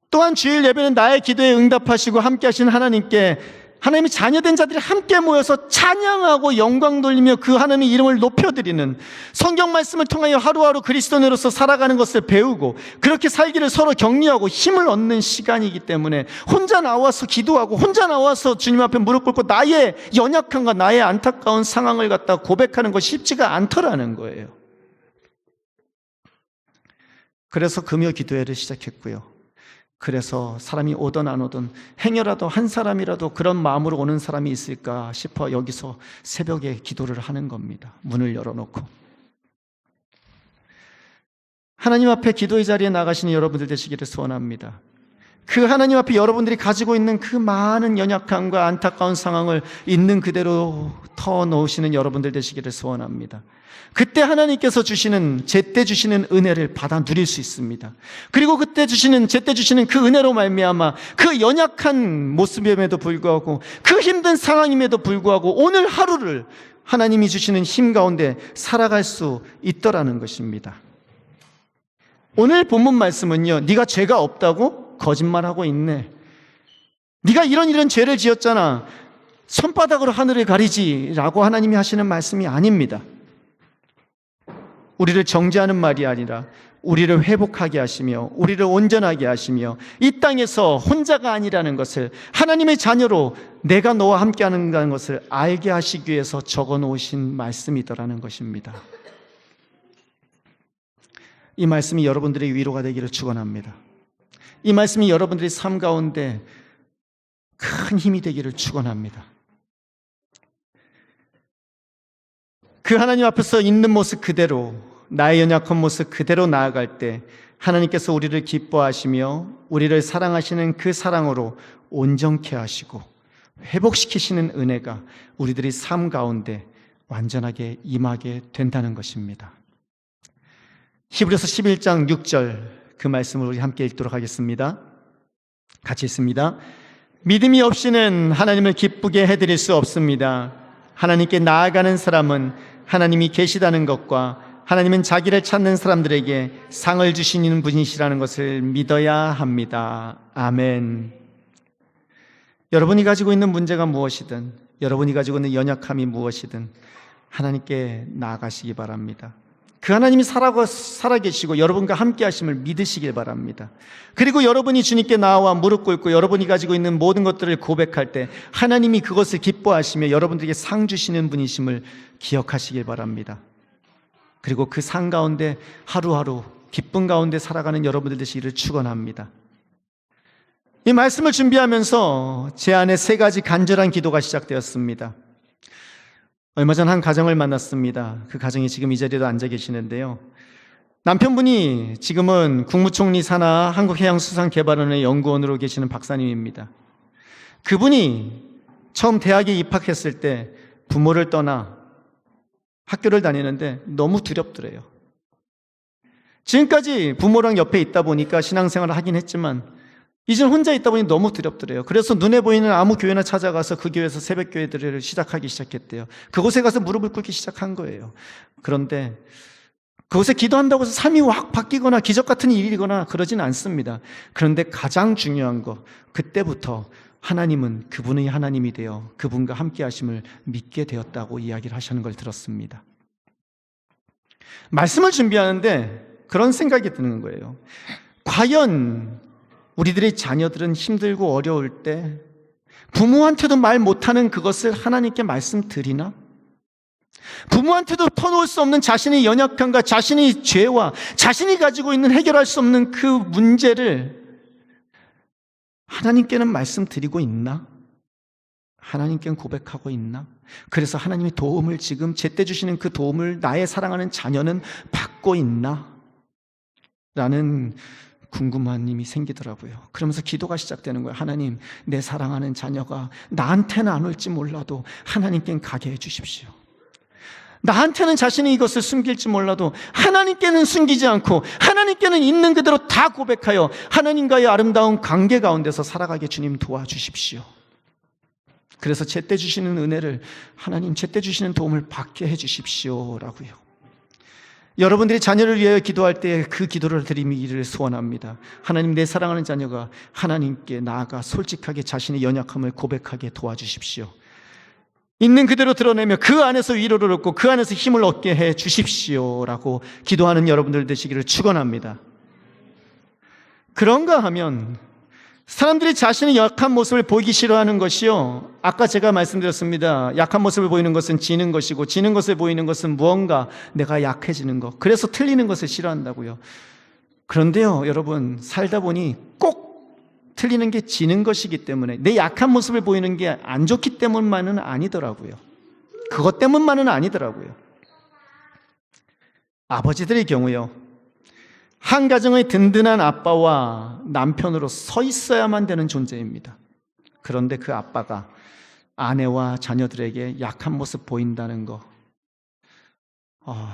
또한 주일 예배는 나의 기도에 응답하시고 함께 하신 하나님께, 하나님의 자녀된 자들이 함께 모여서 찬양하고 영광 돌리며 그 하나님의 이름을 높여드리는, 성경 말씀을 통하여 하루하루 그리스도인으로서 살아가는 것을 배우고 그렇게 살기를 서로 격려하고 힘을 얻는 시간이기 때문에, 혼자 나와서 기도하고 혼자 나와서 주님 앞에 무릎 꿇고 나의 연약함과 나의 안타까운 상황을 갖다 고백하는 것이 쉽지가 않더라는 거예요. 그래서 금요 기도회를 시작했고요. 그래서 사람이 오든 안 오든 행여라도 한 사람이라도 그런 마음으로 오는 사람이 있을까 싶어 여기서 새벽에 기도를 하는 겁니다. 문을 열어놓고. 하나님 앞에 기도의 자리에 나가시는 여러분들 되시기를 소원합니다. 그 하나님 앞에 여러분들이 가지고 있는 그 많은 연약함과 안타까운 상황을 있는 그대로 터놓으시는 여러분들 되시기를 소원합니다. 그때 하나님께서 주시는, 제때 주시는 은혜를 받아 누릴 수 있습니다. 그리고 그때 주시는, 제때 주시는 그 은혜로 말미암아 그 연약한 모습임에도 불구하고, 그 힘든 상황임에도 불구하고 오늘 하루를 하나님이 주시는 힘 가운데 살아갈 수 있더라는 것입니다. 오늘 본문 말씀은요, 네가 죄가 없다고? 거짓말하고 있네. 네가 이런 죄를 지었잖아. 손바닥으로 하늘을 가리지라고 하나님이 하시는 말씀이 아닙니다. 우리를 정죄하는 말이 아니라 우리를 회복하게 하시며 우리를 온전하게 하시며 이 땅에서 혼자가 아니라는 것을, 하나님의 자녀로 내가 너와 함께 하는다는 것을 알게 하시기 위해서 적어놓으신 말씀이더라는 것입니다. 이 말씀이 여러분들의 위로가 되기를 축원합니다. 이 말씀이 여러분들의 삶 가운데 큰 힘이 되기를 축원합니다. 그 하나님 앞에서 있는 모습 그대로, 나의 연약한 모습 그대로 나아갈 때 하나님께서 우리를 기뻐하시며 우리를 사랑하시는 그 사랑으로 온전케 하시고 회복시키시는 은혜가 우리들의 삶 가운데 완전하게 임하게 된다는 것입니다. 히브리서 11장 6절 그 말씀을 우리 함께 읽도록 하겠습니다. 같이 있습니다. 믿음이 없이는 하나님을 기쁘게 해드릴 수 없습니다. 하나님께 나아가는 사람은 하나님이 계시다는 것과 하나님은 자기를 찾는 사람들에게 상을 주시는 분이시라는 것을 믿어야 합니다. 아멘. 여러분이 가지고 있는 문제가 무엇이든, 여러분이 가지고 있는 연약함이 무엇이든 하나님께 나아가시기 바랍니다. 그 하나님이 살아계시고 여러분과 함께 하심을 믿으시길 바랍니다. 그리고 여러분이 주님께 나와 무릎 꿇고 여러분이 가지고 있는 모든 것들을 고백할 때 하나님이 그것을 기뻐하시며 여러분들에게 상 주시는 분이심을 기억하시길 바랍니다. 그리고 그 상 가운데 하루하루 기쁨 가운데 살아가는 여러분들 되시기를 축원합니다. 이 말씀을 준비하면서 제 안에 3가지 간절한 기도가 시작되었습니다. 얼마 전 한 가정을 만났습니다. 그 가정이 지금 이 자리에도 앉아 계시는데요. 남편분이 지금은 국무총리 산하 한국해양수산개발원의 연구원으로 계시는 박사님입니다. 그분이 처음 대학에 입학했을 때 부모를 떠나 학교를 다니는데 너무 두렵더래요. 지금까지 부모랑 옆에 있다 보니까 신앙생활을 하긴 했지만 이제는 혼자 있다 보니 너무 두렵더래요. 그래서 눈에 보이는 아무 교회나 찾아가서 그 교회에서 새벽교회들을 시작하기 시작했대요. 그곳에 가서 무릎을 꿇기 시작한 거예요. 그런데 그곳에 기도한다고 해서 삶이 확 바뀌거나 기적 같은 일이거나 그러진 않습니다. 그런데 가장 중요한 거, 그때부터 하나님은 그분의 하나님이 되어 그분과 함께 하심을 믿게 되었다고 이야기를 하시는 걸 들었습니다. 말씀을 준비하는데 그런 생각이 드는 거예요. 과연 우리들의 자녀들은 힘들고 어려울 때 부모한테도 말 못하는 그것을 하나님께 말씀드리나? 부모한테도 터놓을 수 없는 자신의 연약함과 자신의 죄와 자신이 가지고 있는 해결할 수 없는 그 문제를 하나님께는 말씀드리고 있나? 하나님께는 고백하고 있나? 그래서 하나님의 도움을 지금 제때 주시는 그 도움을 나의 사랑하는 자녀는 받고 있나? 라는 궁금함이 생기더라고요. 그러면서 기도가 시작되는 거예요. 하나님, 내 사랑하는 자녀가 나한테는 안 올지 몰라도 하나님께는 가게 해 주십시오. 나한테는 자신이 이것을 숨길지 몰라도 하나님께는 숨기지 않고 하나님께는 있는 그대로 다 고백하여 하나님과의 아름다운 관계 가운데서 살아가게 주님 도와주십시오. 그래서 제때 주시는 은혜를 하나님 제때 주시는 도움을 받게 해 주십시오라고요. 여러분들이 자녀를 위하여 기도할 때 그 기도를 드리기를 소원합니다. 하나님, 내 사랑하는 자녀가 하나님께 나아가 솔직하게 자신의 연약함을 고백하게 도와주십시오. 있는 그대로 드러내며 그 안에서 위로를 얻고 그 안에서 힘을 얻게 해 주십시오라고 기도하는 여러분들 되시기를 축원합니다. 그런가 하면 사람들이 자신의 약한 모습을 보이기 싫어하는 것이요, 아까 제가 말씀드렸습니다. 약한 모습을 보이는 것은 지는 것이고 지는 것을 보이는 것은 무언가 내가 약해지는 것, 그래서 틀리는 것을 싫어한다고요. 그런데요 여러분, 살다 보니 꼭 틀리는 게 지는 것이기 때문에 내 약한 모습을 보이는 게 안 좋기 때문만은 아니더라고요. 그것 때문만은 아니더라고요. 아버지들의 경우요, 한 가정의 든든한 아빠와 남편으로 서 있어야만 되는 존재입니다. 그런데 그 아빠가 아내와 자녀들에게 약한 모습 보인다는 거,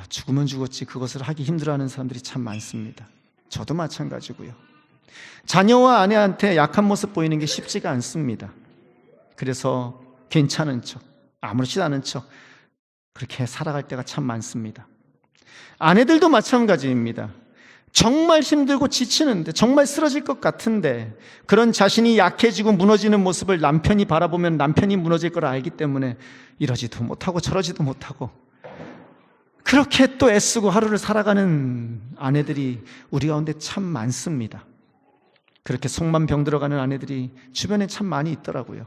죽으면 죽었지 그것을 하기 힘들어하는 사람들이 참 많습니다. 저도 마찬가지고요. 자녀와 아내한테 약한 모습 보이는 게 쉽지가 않습니다. 그래서 괜찮은 척, 아무렇지도 않은 척 그렇게 살아갈 때가 참 많습니다. 아내들도 마찬가지입니다. 정말 힘들고 지치는데, 정말 쓰러질 것 같은데, 그런 자신이 약해지고 무너지는 모습을 남편이 바라보면 남편이 무너질 걸 알기 때문에 이러지도 못하고 저러지도 못하고 그렇게 또 애쓰고 하루를 살아가는 아내들이 우리 가운데 참 많습니다. 그렇게 속만 병들어가는 아내들이 주변에 참 많이 있더라고요.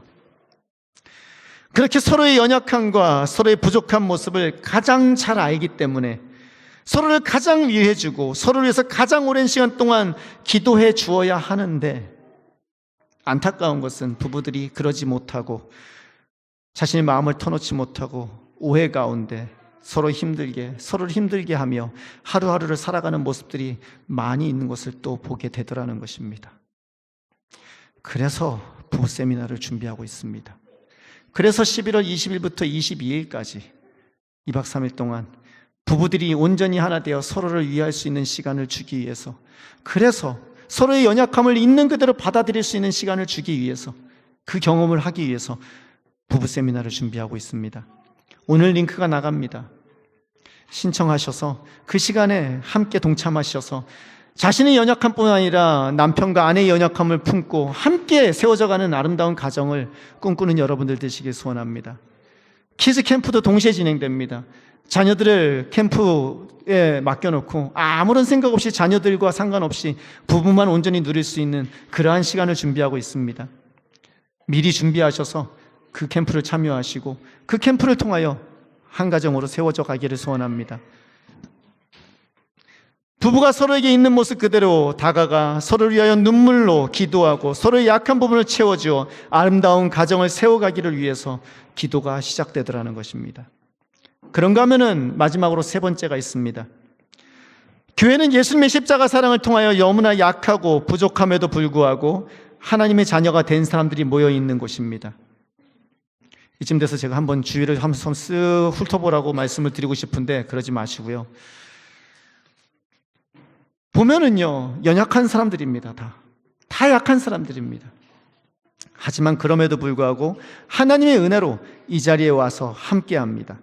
그렇게 서로의 연약함과 서로의 부족한 모습을 가장 잘 알기 때문에 서로를 가장 위해주고 서로를 위해서 가장 오랜 시간 동안 기도해 주어야 하는데, 안타까운 것은 부부들이 그러지 못하고 자신의 마음을 터놓지 못하고 오해 가운데 서로를 힘들게 하며 하루하루를 살아가는 모습들이 많이 있는 것을 또 보게 되더라는 것입니다. 그래서 부부 세미나를 준비하고 있습니다. 그래서 11월 20일부터 22일까지 2박 3일 동안 부부들이 온전히 하나 되어 서로를 위할 수 있는 시간을 주기 위해서, 그래서 서로의 연약함을 있는 그대로 받아들일 수 있는 시간을 주기 위해서, 그 경험을 하기 위해서 부부 세미나를 준비하고 있습니다. 오늘 링크가 나갑니다. 신청하셔서 그 시간에 함께 동참하셔서 자신의 연약함뿐 아니라 남편과 아내의 연약함을 품고 함께 세워져가는 아름다운 가정을 꿈꾸는 여러분들 되시길 소원합니다. 키즈 캠프도 동시에 진행됩니다. 자녀들을 캠프에 맡겨놓고 아무런 생각 없이 자녀들과 상관없이 부부만 온전히 누릴 수 있는 그러한 시간을 준비하고 있습니다. 미리 준비하셔서 그 캠프를 참여하시고 그 캠프를 통하여 한 가정으로 세워져 가기를 소원합니다. 부부가 서로에게 있는 모습 그대로 다가가 서로를 위하여 눈물로 기도하고 서로의 약한 부분을 채워주어 아름다운 가정을 세워가기를 위해서 기도가 시작되더라는 것입니다. 그런가 하면은 마지막으로 세 번째가 있습니다. 교회는 예수님의 십자가 사랑을 통하여 너무나 약하고 부족함에도 불구하고 하나님의 자녀가 된 사람들이 모여 있는 곳입니다. 이쯤 돼서 제가 한번 주위를 한번 쓱 훑어보라고 말씀을 드리고 싶은데 그러지 마시고요. 보면은요, 연약한 사람들입니다. 다 약한 사람들입니다. 하지만 그럼에도 불구하고 하나님의 은혜로 이 자리에 와서 함께 합니다.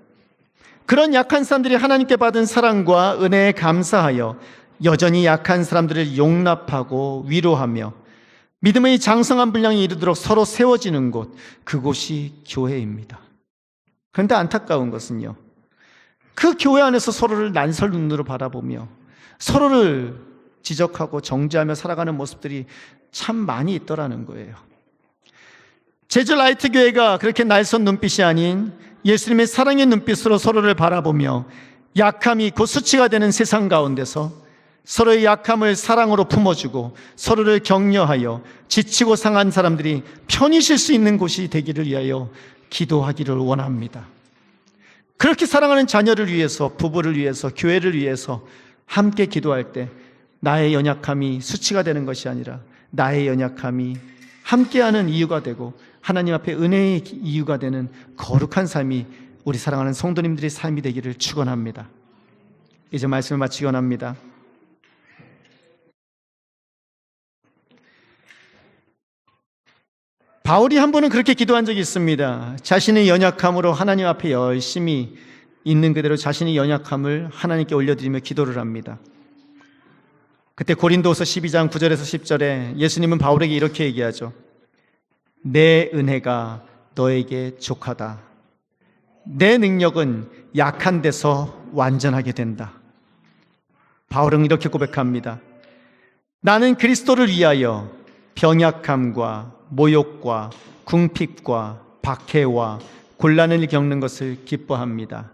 그런 약한 사람들이 하나님께 받은 사랑과 은혜에 감사하여 여전히 약한 사람들을 용납하고 위로하며 믿음의 장성한 분량에 이르도록 서로 세워지는 곳, 그곳이 교회입니다. 그런데 안타까운 것은요, 그 교회 안에서 서로를 난설 눈으로 바라보며 서로를 지적하고 정죄하며 살아가는 모습들이 참 많이 있더라는 거예요. 제주 라이트 교회가 그렇게 날선 눈빛이 아닌 예수님의 사랑의 눈빛으로 서로를 바라보며 약함이 곧 수치가 되는 세상 가운데서 서로의 약함을 사랑으로 품어주고 서로를 격려하여 지치고 상한 사람들이 편히 쉴 수 있는 곳이 되기를 위하여 기도하기를 원합니다. 그렇게 사랑하는 자녀를 위해서, 부부를 위해서, 교회를 위해서 함께 기도할 때 나의 연약함이 수치가 되는 것이 아니라 나의 연약함이 함께하는 이유가 되고 하나님 앞에 은혜의 이유가 되는 거룩한 삶이 우리 사랑하는 성도님들의 삶이 되기를 축원합니다. 이제 말씀을 마치기 원합니다. 바울이 한 번은 그렇게 기도한 적이 있습니다. 자신의 연약함으로 하나님 앞에 열심히 있는 그대로 자신의 연약함을 하나님께 올려드리며 기도를 합니다. 그때 고린도서 12장 9절에서 10절에 예수님은 바울에게 이렇게 얘기하죠. 내 은혜가 너에게 족하다. 내 능력은 약한 데서 완전하게 된다. 바울은 이렇게 고백합니다. 나는 그리스도를 위하여 병약함과 모욕과 궁핍과 박해와 곤란을 겪는 것을 기뻐합니다.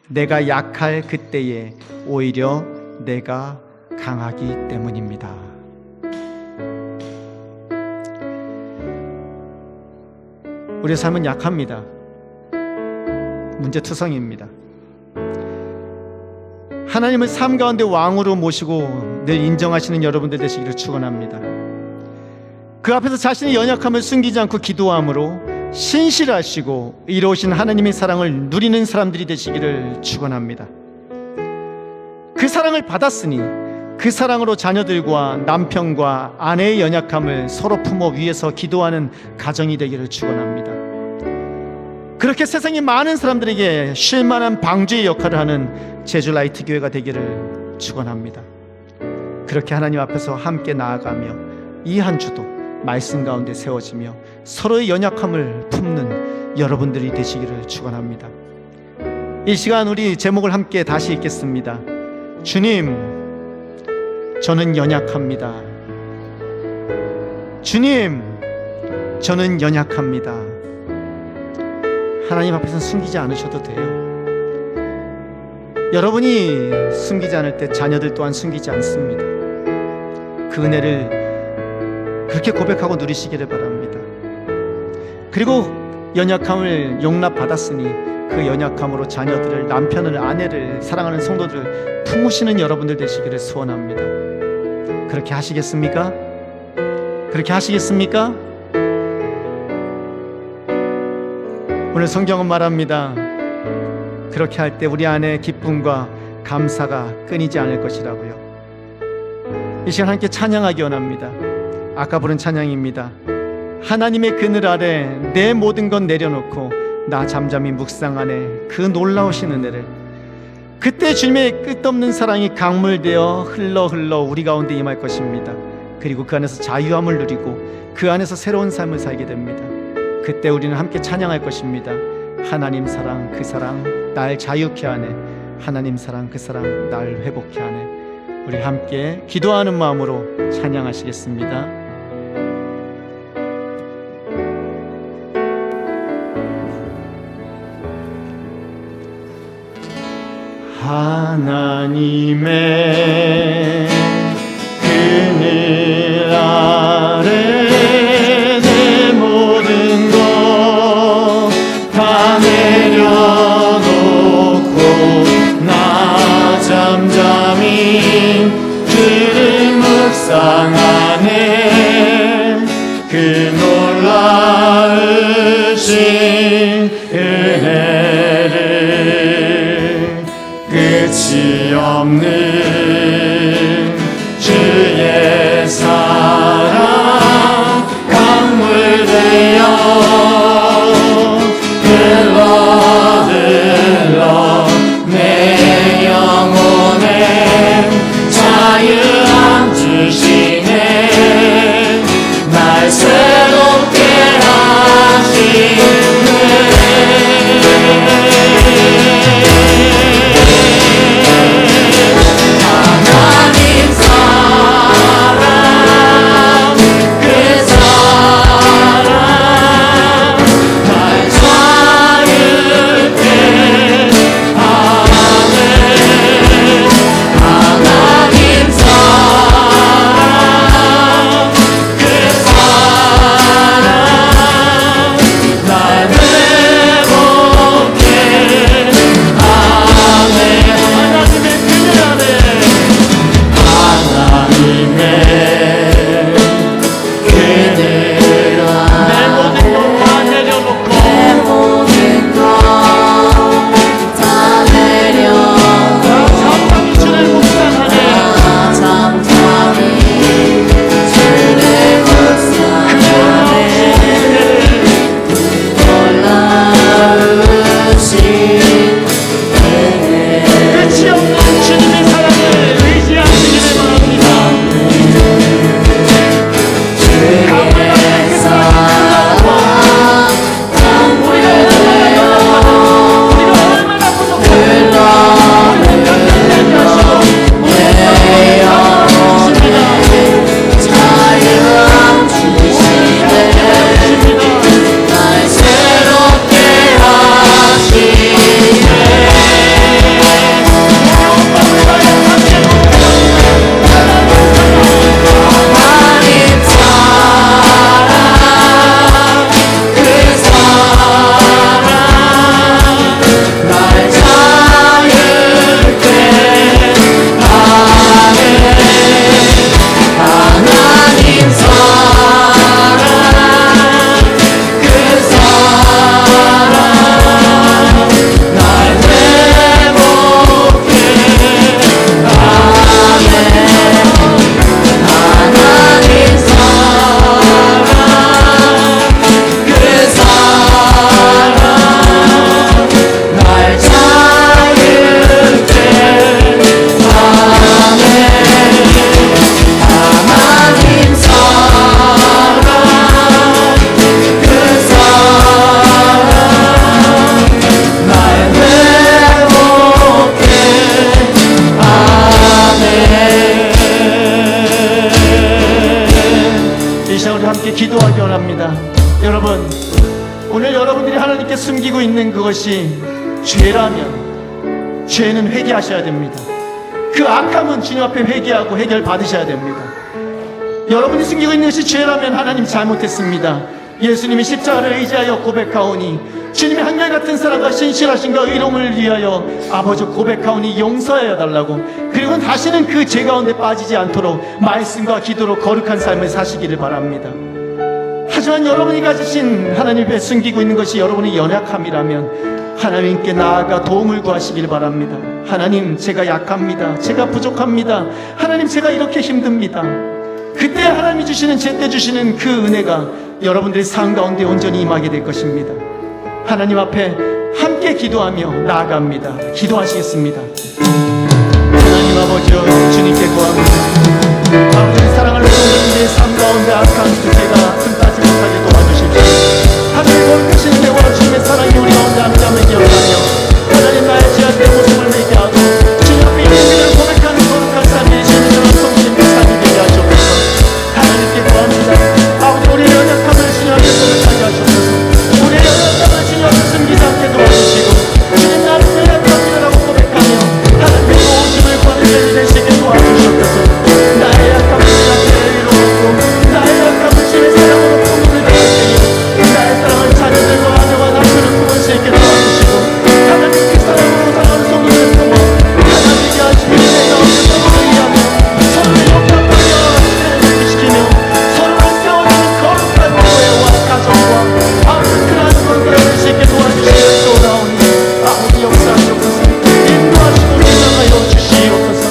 내가 약할 그때에 오히려 내가 강하기 때문입니다. 우리의 삶은 약합니다. 문제투성입니다. 하나님을 삶 가운데 왕으로 모시고 늘 인정하시는 여러분들 되시기를 축원합니다. 그 앞에서 자신의 연약함을 숨기지 않고 기도함으로 신실하시고 이로우신 하나님의 사랑을 누리는 사람들이 되시기를 축원합니다. 그 사랑을 받았으니 그 사랑으로 자녀들과 남편과 아내의 연약함을 서로 품어 위해서 기도하는 가정이 되기를 축원합니다. 그렇게 세상의 많은 사람들에게 쉴만한 방주의 역할을 하는 제주 라이트 교회가 되기를 축원합니다. 그렇게 하나님 앞에서 함께 나아가며 이 한 주도 말씀 가운데 세워지며 서로의 연약함을 품는 여러분들이 되시기를 축원합니다. 이 시간 우리 제목을 함께 다시 읽겠습니다. 주님, 저는 연약합니다. 주님, 저는 연약합니다. 하나님 앞에서는 숨기지 않으셔도 돼요. 여러분이 숨기지 않을 때 자녀들 또한 숨기지 않습니다. 그 은혜를 그렇게 고백하고 누리시기를 바랍니다. 그리고 연약함을 용납받았으니 그 연약함으로 자녀들을, 남편을, 아내를, 사랑하는 성도들을 품으시는 여러분들 되시기를 소원합니다. 그렇게 하시겠습니까? 그렇게 하시겠습니까? 오늘 성경은 말합니다. 그렇게 할 때 우리 안에 기쁨과 감사가 끊이지 않을 것이라고요. 이 시간 함께 찬양하기 원합니다. 아까 부른 찬양입니다. 하나님의 그늘 아래 내 모든 것 내려놓고 나 잠잠히 묵상하네 그 놀라우신 은혜를. 그때 주님의 끝없는 사랑이 강물되어 흘러 우리 가운데 임할 것입니다. 그리고 그 안에서 자유함을 누리고 그 안에서 새로운 삶을 살게 됩니다. 그때 우리는 함께 찬양할 것입니다. 하나님 사랑 그 사랑 날 자유케 하네. 하나님 사랑 그 사랑 날 회복케 하네. 우리 함께 기도하는 마음으로 찬양하시겠습니다. 하나님의 그늘 아래 내 모든 것 다 내려놓고 나 잠잠히 그를 묵상하네. 그 놀라우신 은혜를 끝이 없는 주의 사랑 강물 되어 흘러 내 영혼에 자유함 주시네. 날 새롭게 하나님 사랑 그 사랑 날 자유케 하네. 하나님 사랑 그 사랑 날 회복케 하네. 하나님의 그늘 아래 하나님의 그늘 내 모든 것 다 내려놓고 잠잠히 주를 묵상하네. 끝이 없는 주님의 사랑을 의지하시기를 바랍니다. 강물 같은 그 사랑 우리가 얼마나 부족한지 우리가 날 새롭게 하나님 사랑 그 사랑 날 자유케 하네. 하나님 사랑 그 사랑 날 회복케 하네. 하나님 사랑 그 사랑 날 자유케 하네. 하나님 사랑 그 사랑 날 회복케 하네. 이 시간 우리 함께 기도하기 원합니다. 여러분, 오늘 여러분들이 하나님께 숨기고 있는 그것이 죄라면 죄는 회개하셔야 됩니다. 그 악함은 주님 앞에 회개하고 해결 받으셔야 됩니다. 여러분이 숨기고 있는 것이 죄라면 하나님 잘못했습니다. 예수님이 십자가를 의지하여 고백하오니 주님의 한결같은 사랑과 신실하신과 의로움을 위하여 아버지 고백하오니 용서하여 달라고. 그리고 다시는 그 죄 가운데 빠지지 않도록 말씀과 기도로 거룩한 삶을 사시기를 바랍니다. 하지만 여러분이 가지신 하나님 앞에 숨기고 있는 것이 여러분의 연약함이라면 하나님께 나아가 도움을 구하시길 바랍니다. 하나님, 제가 약합니다. 제가 부족합니다. 하나님, 제가 이렇게 힘듭니다. 그때 하나님이 주시는, 제때 주시는 그 은혜가 여러분들의 삶 가운데 온전히 임하게 될 것입니다. 하나님 앞에 함께 기도하며 나아갑니다. 기도하시겠습니다. 하나님 아버지여, 주님께 구합니다. 아버지, 사랑하는 성도님들의 삶 가운데 악한 죄가 틈타지 못하게 도와주십시오. 하나님 거룩하신 대와 주님의 사랑이 우리 가운데 함께함을 기억하며 하나님, 나의 죄악된 모습을 회개 하고 주님 앞에 예배를 고백하는 거룩한 삶이 주님의 성도님의 삶이 되게 하시옵소서. 하나님께 구합니다. 아버지, 우리의 연약함을 주님 앞에 고백하게 하시옵소서. 우리의 연약함을 주님 앞에 숨기지 않게 도와주시고 주님, 나는 연약합니다라고 고백하며 하나님의 도우심을 구하는 자들이 되시게 도와주시옵소서. 나의 약함을 주님 앞에 이루었고 나의 약함을 주님의 사랑으로 품음을 다하시니 나의 사랑을 자녀들과 아내와 남편을 품을 수 있게 도와주시고 하나님, 그 사랑으로 사랑하는 성도들을 품어 하나님께 하시는 은혜 가운데 서로를 이해하며 서로를 용납하며 신뢰를 시키며 서로를 세워주는 거룩한 교회와 가정과 아무튼한 성도를 수 있게 도와주시는 또나오니 아버지 역사하시옵소서. 인도하시고 지정하여 주시옵소서.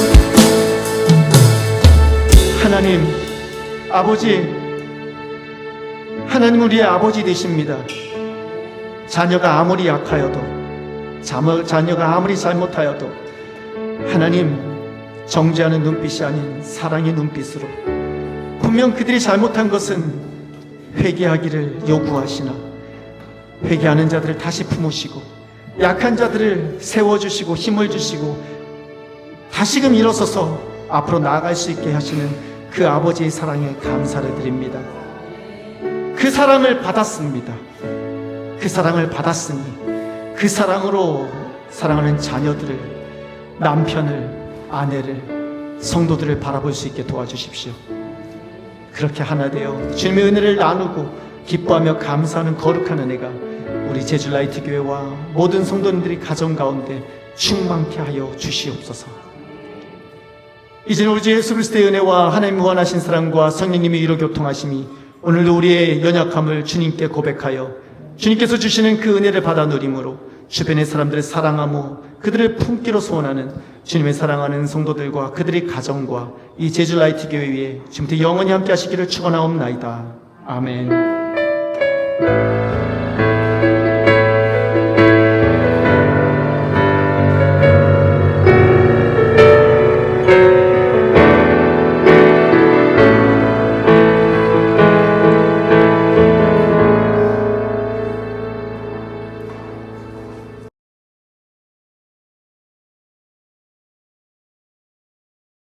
하나님 아버지, 하나님 우리의 아버지 되십니다. 자녀가 아무리 약하여도, 자녀가 아무리 잘못하여도 하나님, 정죄하는 눈빛이 아닌 사랑의 눈빛으로 분명 그들이 잘못한 것은 회개하기를 요구하시나 회개하는 자들을 다시 품으시고 약한 자들을 세워주시고 힘을 주시고 다시금 일어서서 앞으로 나아갈 수 있게 하시는 그 아버지의 사랑에 감사를 드립니다. 그 사랑을 받았습니다. 그 사랑을 받았으니 그 사랑으로 사랑하는 자녀들을, 남편을, 아내를, 성도들을 바라볼 수 있게 도와주십시오. 그렇게 하나 되어 주님의 은혜를 나누고 기뻐하며 감사하는 거룩한 은혜가 우리 제주라이트 교회와 모든 성도님들이 가정 가운데 충만케 하여 주시옵소서. 이제는 우리 주 예수 그리스도의 은혜와 하나님 무한하신 사랑과 성령님의 위로 교통하심이 오늘도 우리의 연약함을 주님께 고백하여 주님께서 주시는 그 은혜를 받아 누림으로 주변의 사람들을 사랑하며 그들을 품기로 소원하는 주님의 사랑하는 성도들과 그들의 가정과 이 제주라이트 교회 위에 지금부터 영원히 함께 하시기를 축원하옵나이다. 아멘.